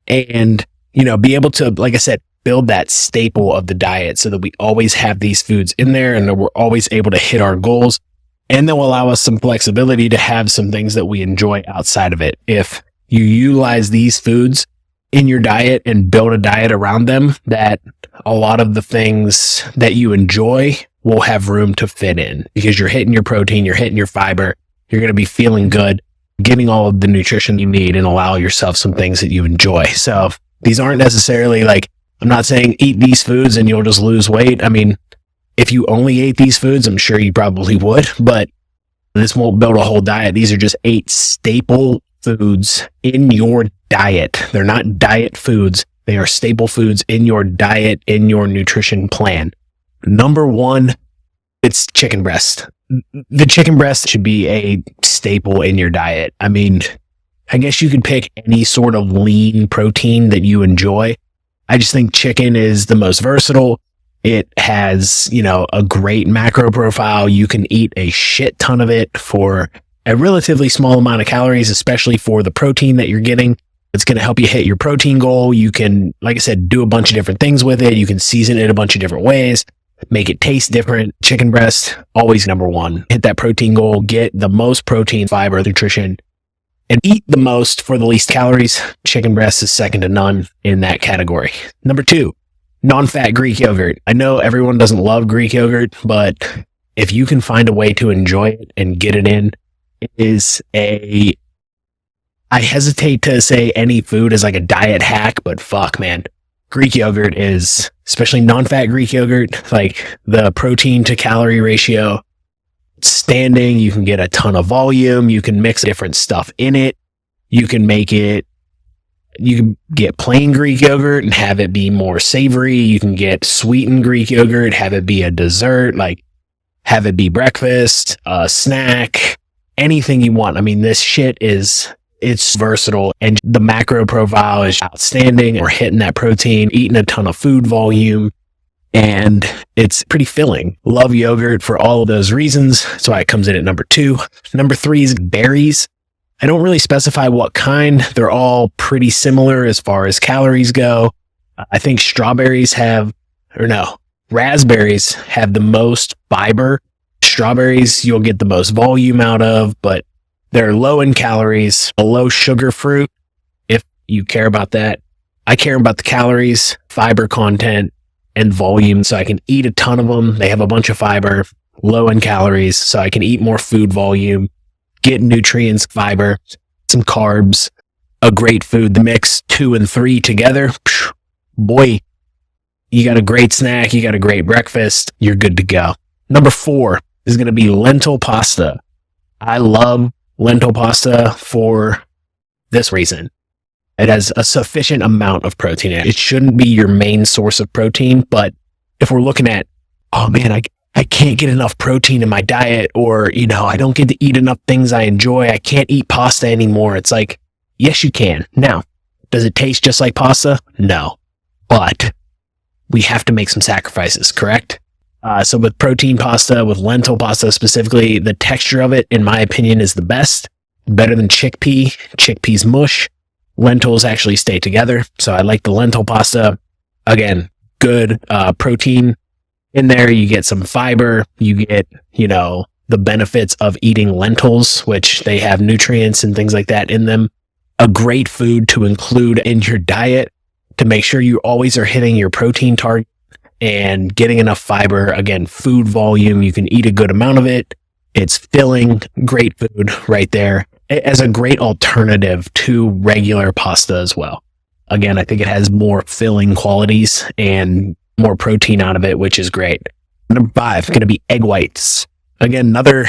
and, be able to, like I said, build that staple of the diet so that we always have these foods in there and that we're always able to hit our goals. And they'll allow us some flexibility to have some things that we enjoy outside of it. If you utilize these foods in your diet and build a diet around them, that a lot of the things that you enjoy will have room to fit in because you're hitting your protein, you're hitting your fiber, you're going to be feeling good, getting all of the nutrition you need, and allow yourself some things that you enjoy. So these aren't necessarily like, I'm not saying eat these foods and you'll just lose weight. I mean, if you only ate these foods, I'm sure you probably would, but this won't build a whole diet. These are just 8 staple foods in your diet. They're not diet foods. They are staple foods in your diet, in your nutrition plan. Number one, it's chicken breast. The chicken breast should be a staple in your diet. I mean, I guess you could pick any sort of lean protein that you enjoy. I just think chicken is the most versatile. It has, a great macro profile. You can eat a shit ton of it for a relatively small amount of calories, especially for the protein that you're getting. It's going to help you hit your protein goal. You can, like I said, do a bunch of different things with it. You can season it a bunch of different ways, make it taste different. Chicken breast, always number one. Hit that protein goal, get the most protein, fiber, nutrition, and eat the most for the least calories. Chicken breast is second to none in that category. Number two, non-fat Greek yogurt. I know everyone doesn't love Greek yogurt, but if you can find a way to enjoy it and get it in, it is I hesitate to say any food is like a diet hack, but fuck, man. Greek yogurt is, especially non-fat Greek yogurt, like the protein to calorie ratio, standing. You can get a ton of volume. You can mix different stuff in it. You can get plain Greek yogurt and have it be more savory. You can get sweetened Greek yogurt, have it be a dessert, like have it be breakfast, a snack, anything you want. I mean, this shit it's versatile and the macro profile is outstanding. We're hitting that protein, eating a ton of food volume, and it's pretty filling. Love yogurt for all of those reasons. That's why it comes in at number two. Number three is berries. I don't really specify what kind. They're all pretty similar as far as calories go. I think raspberries have the most fiber. Strawberries, you'll get the most volume out of, but they're low in calories, a low sugar fruit, if you care about that. I care about the calories, fiber content, and volume, so I can eat a ton of them. They have a bunch of fiber, low in calories, so I can eat more food volume, get nutrients, fiber, some carbs, a great food. The mix 2 and 3 together, boy, you got a great snack, you got a great breakfast, you're good to go. Number 4 is going to be lentil pasta. I love lentil pasta for this reason. It has a sufficient amount of protein in it. It shouldn't be your main source of protein, but if we're looking at, oh man, I can't get enough protein in my diet, or, I don't get to eat enough things I enjoy. I can't eat pasta anymore. It's like, yes, you can. Now, does it taste just like pasta? No, but we have to make some sacrifices, correct? So with protein pasta, with lentil pasta specifically, the texture of it, in my opinion, is the best. Better than chickpea. Chickpea's mush. Lentils actually stay together. So I like the lentil pasta. Again, good protein in there. You get some fiber. You get, the benefits of eating lentils, which they have nutrients and things like that in them. A great food to include in your diet to make sure you always are hitting your protein target and getting enough fiber. Again, food volume, you can eat a good amount of it. It's filling, great food right there as a great alternative to regular pasta as well. Again, I think it has more filling qualities and more protein out of it, which is great. Number 5, going to be egg whites. Again, another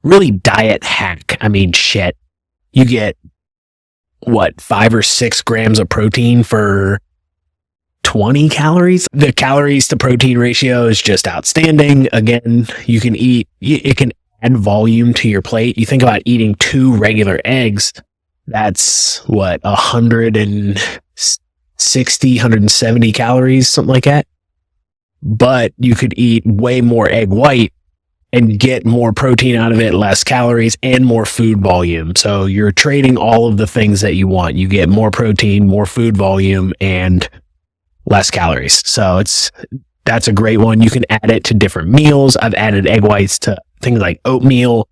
really diet hack. I mean, shit. You get, 5 or 6 grams of protein for 20 calories. The calories to protein ratio is just outstanding. Again, you can eat, it can add volume to your plate. You think about eating 2 regular eggs, that's 160, 170 calories, something like that. But you could eat way more egg white and get more protein out of it, less calories, and more food volume. So you're trading all of the things that you want. You get more protein, more food volume, and less calories. So that's a great one. You can add it to different meals. I've added egg whites to things like oatmeal.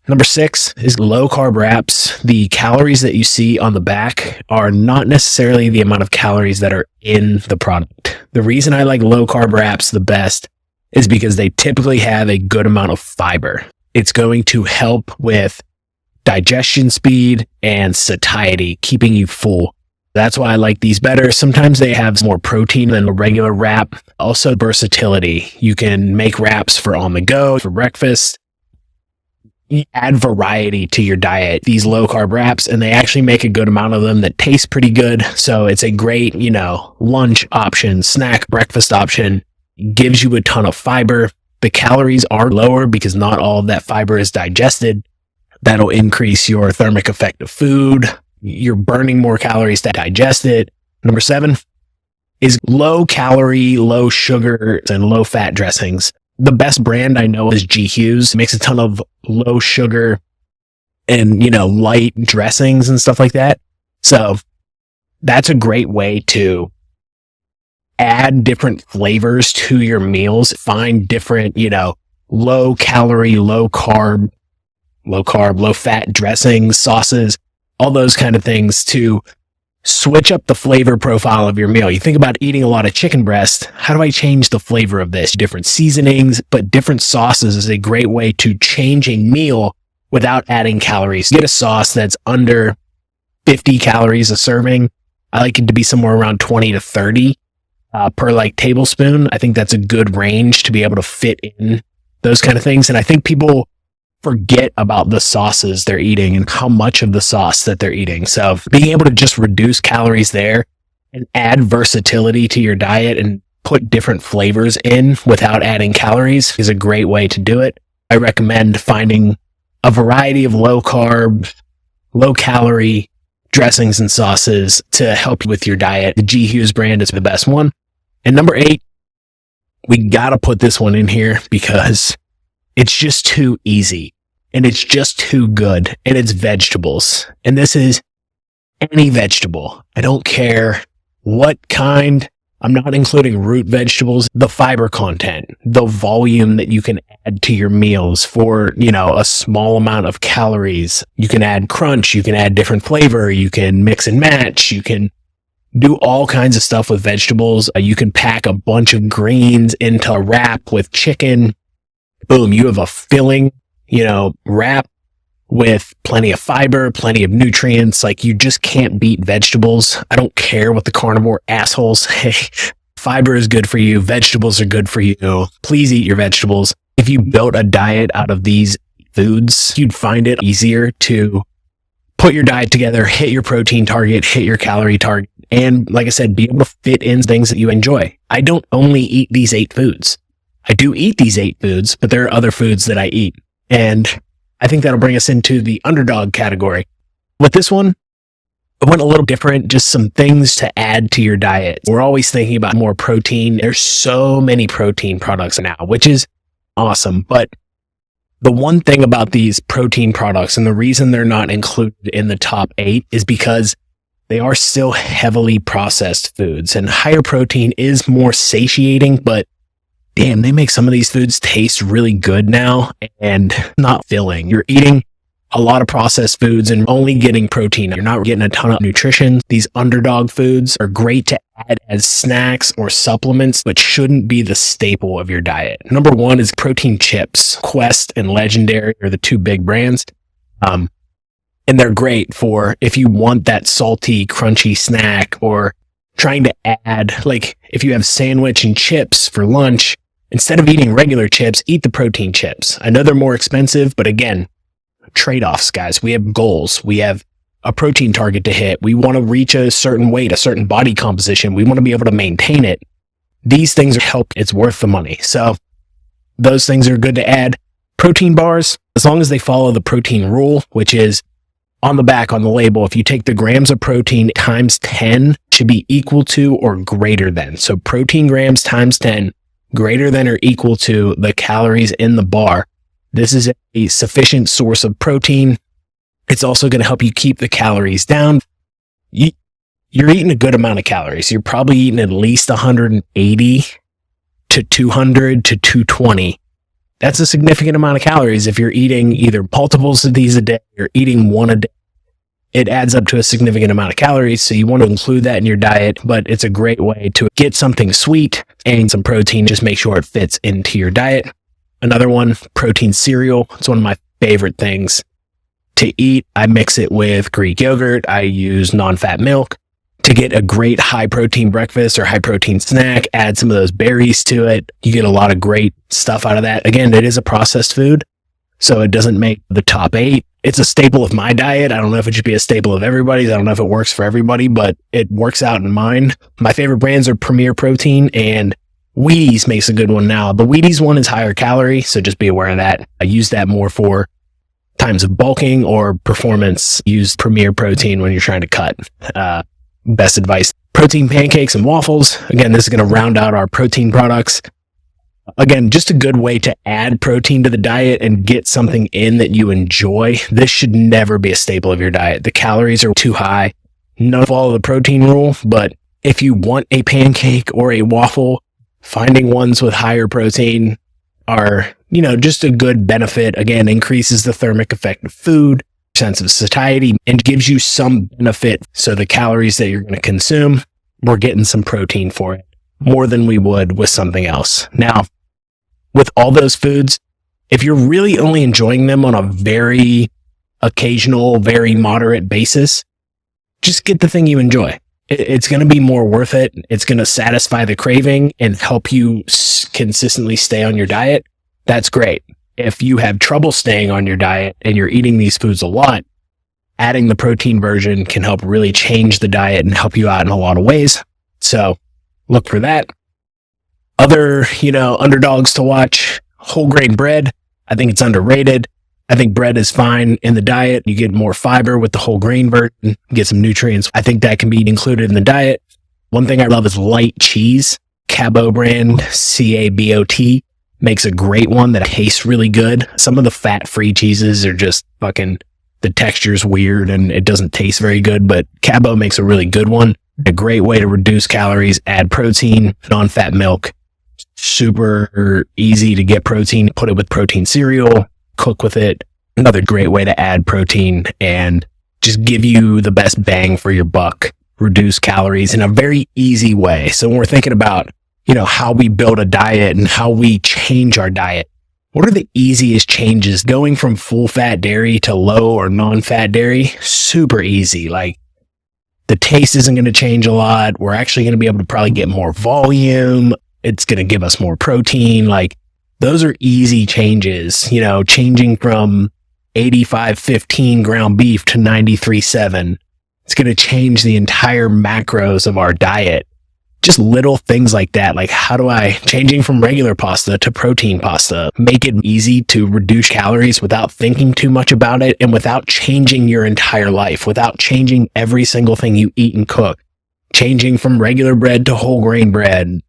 Number 6 is low carb wraps. The calories that you see on the back are not necessarily the amount of calories that are in the product. The reason I like low carb wraps the best is because they typically have a good amount of fiber. It's going to help with digestion speed and satiety, keeping you full. That's why I like these better. Sometimes they have more protein than a regular wrap. Also versatility. You can make wraps for on the go, for breakfast. You add variety to your diet, these low carb wraps, and they actually make a good amount of them that taste pretty good. So it's a great, lunch option, snack, breakfast option, gives you a ton of fiber. The calories are lower because not all of that fiber is digested. That'll increase your thermic effect of food. You're burning more calories to digest it. Number 7 is low calorie, low sugar, and low fat dressings. The best brand I know is G. Hughes. It makes a ton of low sugar and, light dressings and stuff like that. So that's a great way to add different flavors to your meals. Find different, low calorie, low carb, low fat dressings, sauces, all those kind of things to switch up the flavor profile of your meal. You think about eating a lot of chicken breast. How do I change the flavor of this? Different seasonings, but different sauces is a great way to change a meal without adding calories. Get a sauce that's under 50 calories a serving. I like it to be somewhere around 20 to 30 per tablespoon. I think that's a good range to be able to fit in those kind of things. And I think people forget about the sauces they're eating and how much of the sauce that they're eating. So being able to just reduce calories there and add versatility to your diet and put different flavors in without adding calories is a great way to do it. I recommend finding a variety of low carb, low calorie dressings and sauces to help you with your diet. The G. Hughes brand is the best one. And number 8, we got to put this one in here because it's just too easy and it's just too good, and it's vegetables. And this is any vegetable. I don't care what kind. I'm not including root vegetables. The fiber content, the volume that you can add to your meals for, a small amount of calories. You can add crunch. You can add different flavor. You can mix and match. You can do all kinds of stuff with vegetables. You can pack a bunch of greens into a wrap with chicken. Boom, you have a filling, wrap with plenty of fiber, plenty of nutrients. You just can't beat vegetables. I don't care what the carnivore assholes say. Fiber is good for you. Vegetables are good for you. Please eat your vegetables. If you built a diet out of these foods, you'd find it easier to put your diet together, hit your protein target, hit your calorie target, and like I said, be able to fit in things that you enjoy. I don't only eat these 8 foods. I do eat these 8 foods, but there are other foods that I eat. And I think that'll bring us into the underdog category. With this one, I went a little different, just some things to add to your diet. We're always thinking about more protein. There's so many protein products now, which is awesome. But the one thing about these protein products and the reason they're not included in the top 8 is because they are still heavily processed foods, and higher protein is more satiating, but damn, they make some of these foods taste really good now and not filling. You're eating a lot of processed foods and only getting protein. You're not getting a ton of nutrition. These underdog foods are great to add as snacks or supplements, but shouldn't be the staple of your diet. Number 1 is protein chips. Quest and Legendary are the 2 big brands. And they're great for if you want that salty, crunchy snack or trying to add, if you have sandwich and chips for lunch, instead of eating regular chips, eat the protein chips. I know they're more expensive, but again, trade-offs, guys. We have goals. We have a protein target to hit. We want to reach a certain weight, a certain body composition. We want to be able to maintain it. These things help. It's worth the money. So those things are good to add. Protein bars, as long as they follow the protein rule, which is on the back on the label, if you take the grams of protein times 10, should be equal to or greater than. So protein grams times 10, greater than or equal to the calories in the bar. This is a sufficient source of protein. It's also going to help you keep the calories down. You're eating a good amount of calories. You're probably eating at least 180 to 200 to 220. That's a significant amount of calories if you're eating either multiples of these a day or eating one a day. It adds up to a significant amount of calories, so you want to include that in your diet, but it's a great way to get something sweet and some protein. Just make sure it fits into your diet. Another one, protein cereal. It's one of my favorite things to eat. I mix it with Greek yogurt. I use non-fat milk to get a great high protein breakfast or high protein snack. Add some of those berries to it. You get a lot of great stuff out of that. Again, it is a processed food, so it doesn't make the top 8. It's a staple of my diet. I don't know if it should be a staple of everybody's. I don't know if it works for everybody, but it works out in mine. My favorite brands are Premier Protein, and Wheaties makes a good one now. The Wheaties one is higher calorie, so just be aware of that. I use that more for times of bulking or performance. Use Premier Protein when you're trying to cut. Best advice. Protein pancakes and waffles. Again, this is going to round out our protein products. Again, just a good way to add protein to the diet and get something in that you enjoy. This should never be a staple of your diet. The calories are too high. None of all of the protein rule, but if you want a pancake or a waffle, finding ones with higher protein are, just a good benefit. Again, increases the thermic effect of food, sense of satiety, and gives you some benefit. So the calories that you're going to consume, we're getting some protein for it, more than we would with something else. Now, with all those foods, if you're really only enjoying them on a very occasional, very moderate basis, just get the thing you enjoy. It's going to be more worth it. It's going to satisfy the craving and help you consistently stay on your diet. That's great. If you have trouble staying on your diet and you're eating these foods a lot, adding the protein version can help really change the diet and help you out in a lot of ways. So look for that. Other, underdogs to watch, whole grain bread. I think it's underrated. I think bread is fine in the diet. You get more fiber with the whole grain version, get some nutrients. I think that can be included in the diet. One thing I love is light cheese. Cabo brand, CABOT, makes a great one that tastes really good. Some of the fat-free cheeses are just the texture's weird and it doesn't taste very good, but Cabo makes a really good one. A great way to reduce calories, add protein, non-fat milk. Super easy to get protein. Put it with protein cereal, cook with it. Another great way to add protein and just give you the best bang for your buck. Reduce calories in a very easy way. So when we're thinking about, how we build a diet and how we change our diet, what are the easiest changes? Going from full fat dairy to low or non-fat dairy, super easy. Like, the taste isn't going to change a lot. We're actually going to be able to probably get more volume. It's going to give us more protein. Like, those are easy changes, changing from 85-15 ground beef to 93-7. It's going to change the entire macros of our diet. Just little things like that. Like, changing from regular pasta to protein pasta, make it easy to reduce calories without thinking too much about it and without changing your entire life, without changing every single thing you eat and cook. Changing from regular bread to whole grain bread,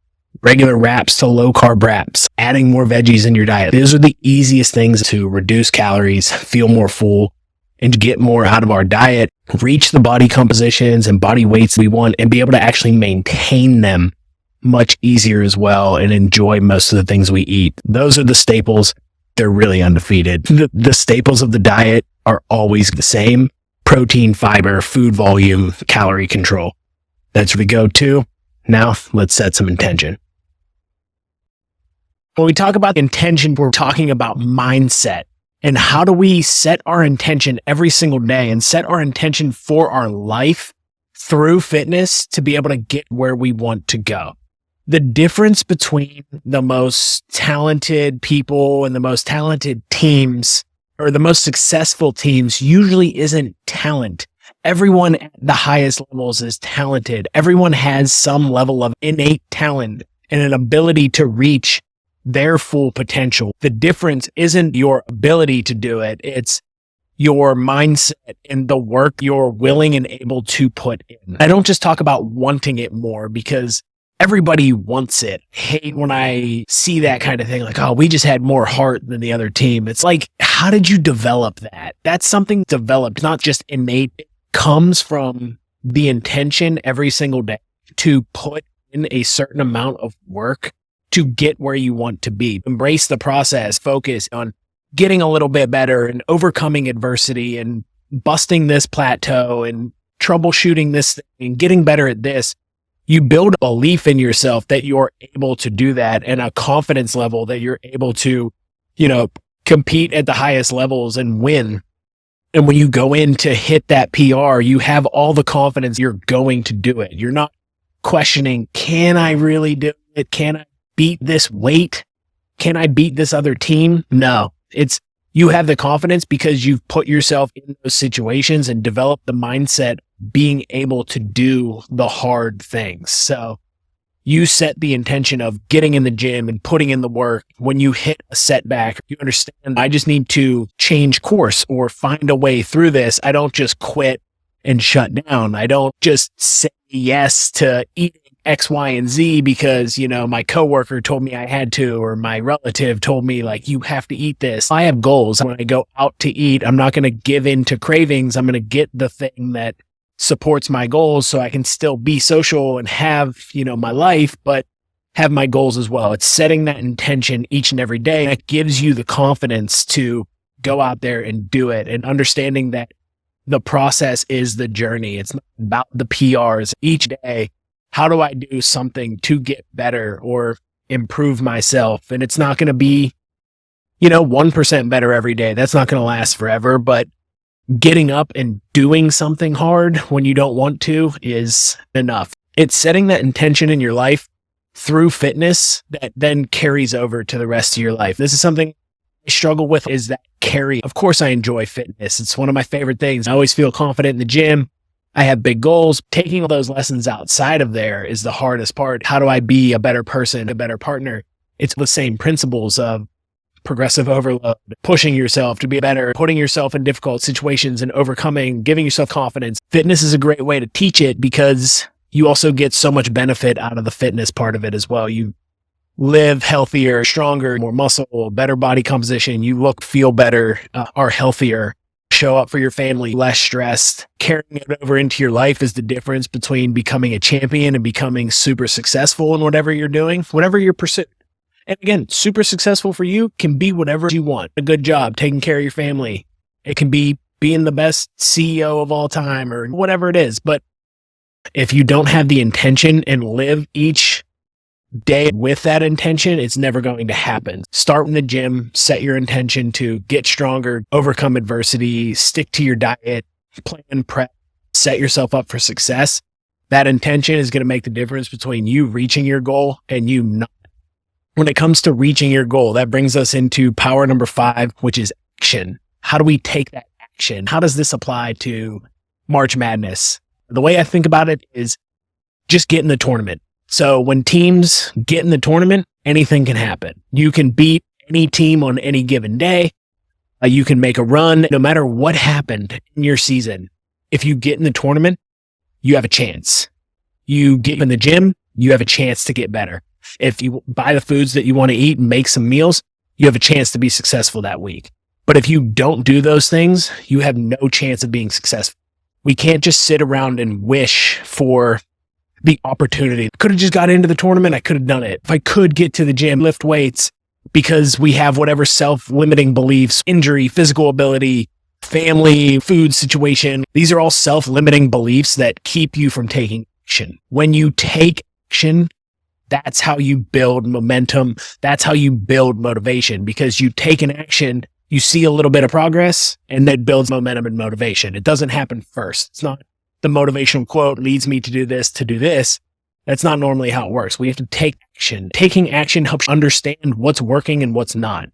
regular wraps to low carb wraps, adding more veggies in your diet. Those are the easiest things to reduce calories, feel more full, and get more out of our diet, reach the body compositions and body weights we want, and be able to actually maintain them much easier as well and enjoy most of the things we eat. Those are the staples. They're really undefeated. The staples of the diet are always the same: protein, fiber, food volume, calorie control. That's where we go to. Now let's set some intention. When we talk about intention, we're talking about mindset. And how do we set our intention every single day and set our intention for our life through fitness to be able to get where we want to go? The difference between the most talented people and the most talented teams, or the most successful teams, usually isn't talent. Everyone at the highest levels is talented. Everyone has some level of innate talent and an ability to reach their full potential. The difference isn't your ability to do it. It's your mindset and the work you're willing and able to put in. I don't just talk about wanting it more, because everybody wants it. I hate when I see that kind of thing, like, oh, we just had more heart than the other team. It's like, how did you develop that? That's something developed, not just innate. It comes from the intention every single day to put in a certain amount of work to get where you want to be. Embrace the process, focus on getting a little bit better and overcoming adversity and busting this plateau and troubleshooting this thing and getting better at this. You build a belief in yourself that you're able to do that, and a confidence level that you're able to, compete at the highest levels and win. And when you go in to hit that PR, you have all the confidence you're going to do it. You're not questioning, can I really do it? Can I beat this weight? Can I beat this other team? No, it's You have the confidence because you've put yourself in those situations and developed the mindset being able to do the hard things. So you set the intention of getting in the gym and putting in the work. When you hit a setback, you understand, I just need to change course or find a way through this. I don't just quit and shut down. I don't just say yes to eating X, Y, and Z because, my coworker told me I had to, or my relative told me, like, you have to eat this. I have goals. When I go out to eat, I'm not going to give in to cravings. I'm going to get the thing that supports my goals so I can still be social and have, my life, but have my goals as well. It's setting that intention each and every day. That gives you the confidence to go out there and do it, and understanding that the process is the journey. It's not about the PRs each day. How do I do something to get better or improve myself? And it's not going to be, 1% better every day. That's not going to last forever, but getting up and doing something hard when you don't want to is enough. It's setting that intention in your life through fitness that then carries over to the rest of your life. This is something I struggle with, is that carry. Of course, I enjoy fitness. It's one of my favorite things. I always feel confident in the gym. I have big goals. Taking all those lessons outside of there is the hardest part. How do I be a better person, a better partner? It's the same principles of progressive overload, pushing yourself to be better, putting yourself in difficult situations and overcoming, giving yourself confidence. Fitness is a great way to teach it because you also get so much benefit out of the fitness part of it as well. You live healthier, stronger, more muscle, better body composition. You feel better, are healthier, show up for your family, less stressed. Carrying it over into your life is the difference between becoming a champion and becoming super successful in whatever you're doing, whatever your pursuit. And again, super successful for you can be whatever you want. A good job, taking care of your family. It can be being the best CEO of all time or whatever it is. But if you don't have the intention and live each day with that intention, it's never going to happen. Start in the gym, set your intention to get stronger, overcome adversity, stick to your diet, plan, prep, set yourself up for success. That intention is going to make the difference between you reaching your goal and you not. When it comes to reaching your goal, that brings us into power number 5, which is action. How do we take that action? How does this apply to March Madness? The way I think about it is just get in the tournament. So when teams get in the tournament, anything can happen. You can beat any team on any given day. You can make a run. No matter what happened in your season, if you get in the tournament, you have a chance. You get in the gym, you have a chance to get better. If you buy the foods that you want to eat and make some meals, you have a chance to be successful that week. But if you don't do those things, you have no chance of being successful. We can't just sit around and wish for the opportunity. Could have just got into the tournament. I could have done it. If I could get to the gym, lift weights, because we have whatever self-limiting beliefs, injury, physical ability, family, food situation. These are all self-limiting beliefs that keep you from taking action. When you take action, that's how you build momentum. That's how you build motivation, because you take an action, you see a little bit of progress, and that builds momentum and motivation. It doesn't happen first. It's not the motivational quote leads me to do this, to do this. That's not normally how it works. We have to take action. Taking action helps understand what's working and what's not.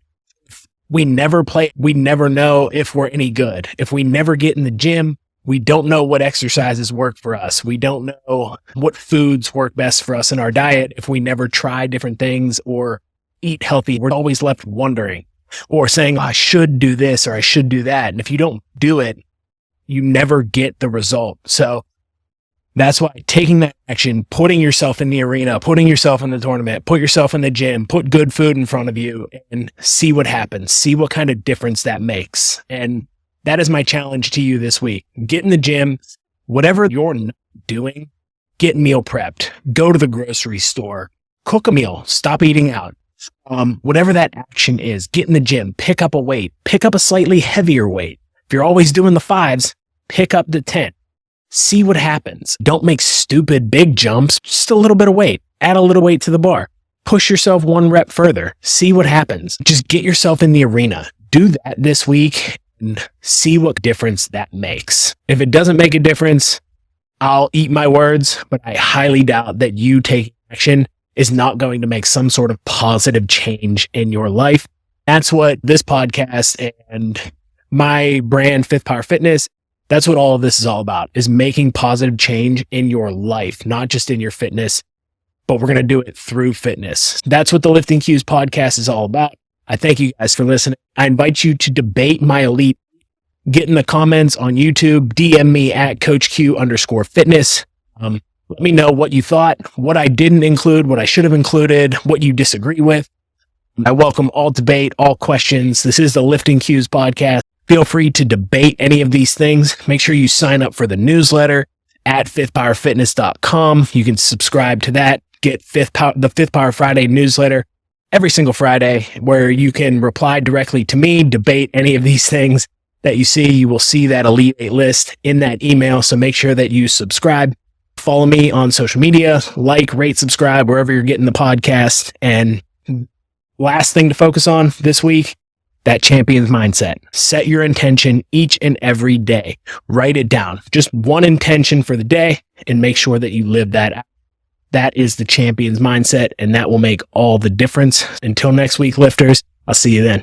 If we never play, we never know if we're any good. If we never get in the gym, we don't know what exercises work for us. We don't know what foods work best for us in our diet. If we never try different things or eat healthy, we're always left wondering or saying, oh, I should do this or I should do that. And if you don't do it, you never get the result. So that's why taking that action, putting yourself in the arena, putting yourself in the tournament, put yourself in the gym, put good food in front of you and see what happens. See what kind of difference that makes. And that is my challenge to you this week. Get in the gym, whatever you're not doing, get meal prepped, go to the grocery store, cook a meal, stop eating out. Whatever that action is, get in the gym, pick up a weight, pick up a slightly heavier weight. If you're always doing the 5s, pick up the 10. See what happens. Don't make stupid big jumps, just a little bit of weight. Add a little weight to the bar. Push yourself 1 rep further. See what happens. Just get yourself in the arena. Do that this week and see what difference that makes. If it doesn't make a difference, I'll eat my words, but I highly doubt that you taking action is not going to make some sort of positive change in your life. That's what this podcast and my brand, Fifth Power Fitness, that's what all of this is all about, is making positive change in your life, not just in your fitness, but we're going to do it through fitness. That's what the Lifting Cues podcast is all about. I thank you guys for listening. I invite you to debate my elite. Get in the comments on YouTube, DM me at CoachQ_fitness. Let me know what you thought, what I didn't include, what I should have included, what you disagree with. I welcome all debate, all questions. This is the Lifting Cues podcast. Feel free to debate any of these things. Make sure you sign up for the newsletter at fifthpowerfitness.com. You can subscribe to that. Get the Fifth Power Friday newsletter every single Friday, where you can reply directly to me, debate any of these things that you see. You will see that Elite 8 list in that email. So make sure that you subscribe. Follow me on social media, like, rate, subscribe, wherever you're getting the podcast. And last thing to focus on this week, that champion's mindset. Set your intention each and every day. Write it down. Just one intention for the day and make sure that you live that out. That is the champion's mindset, and that will make all the difference. Until next week, lifters, I'll see you then.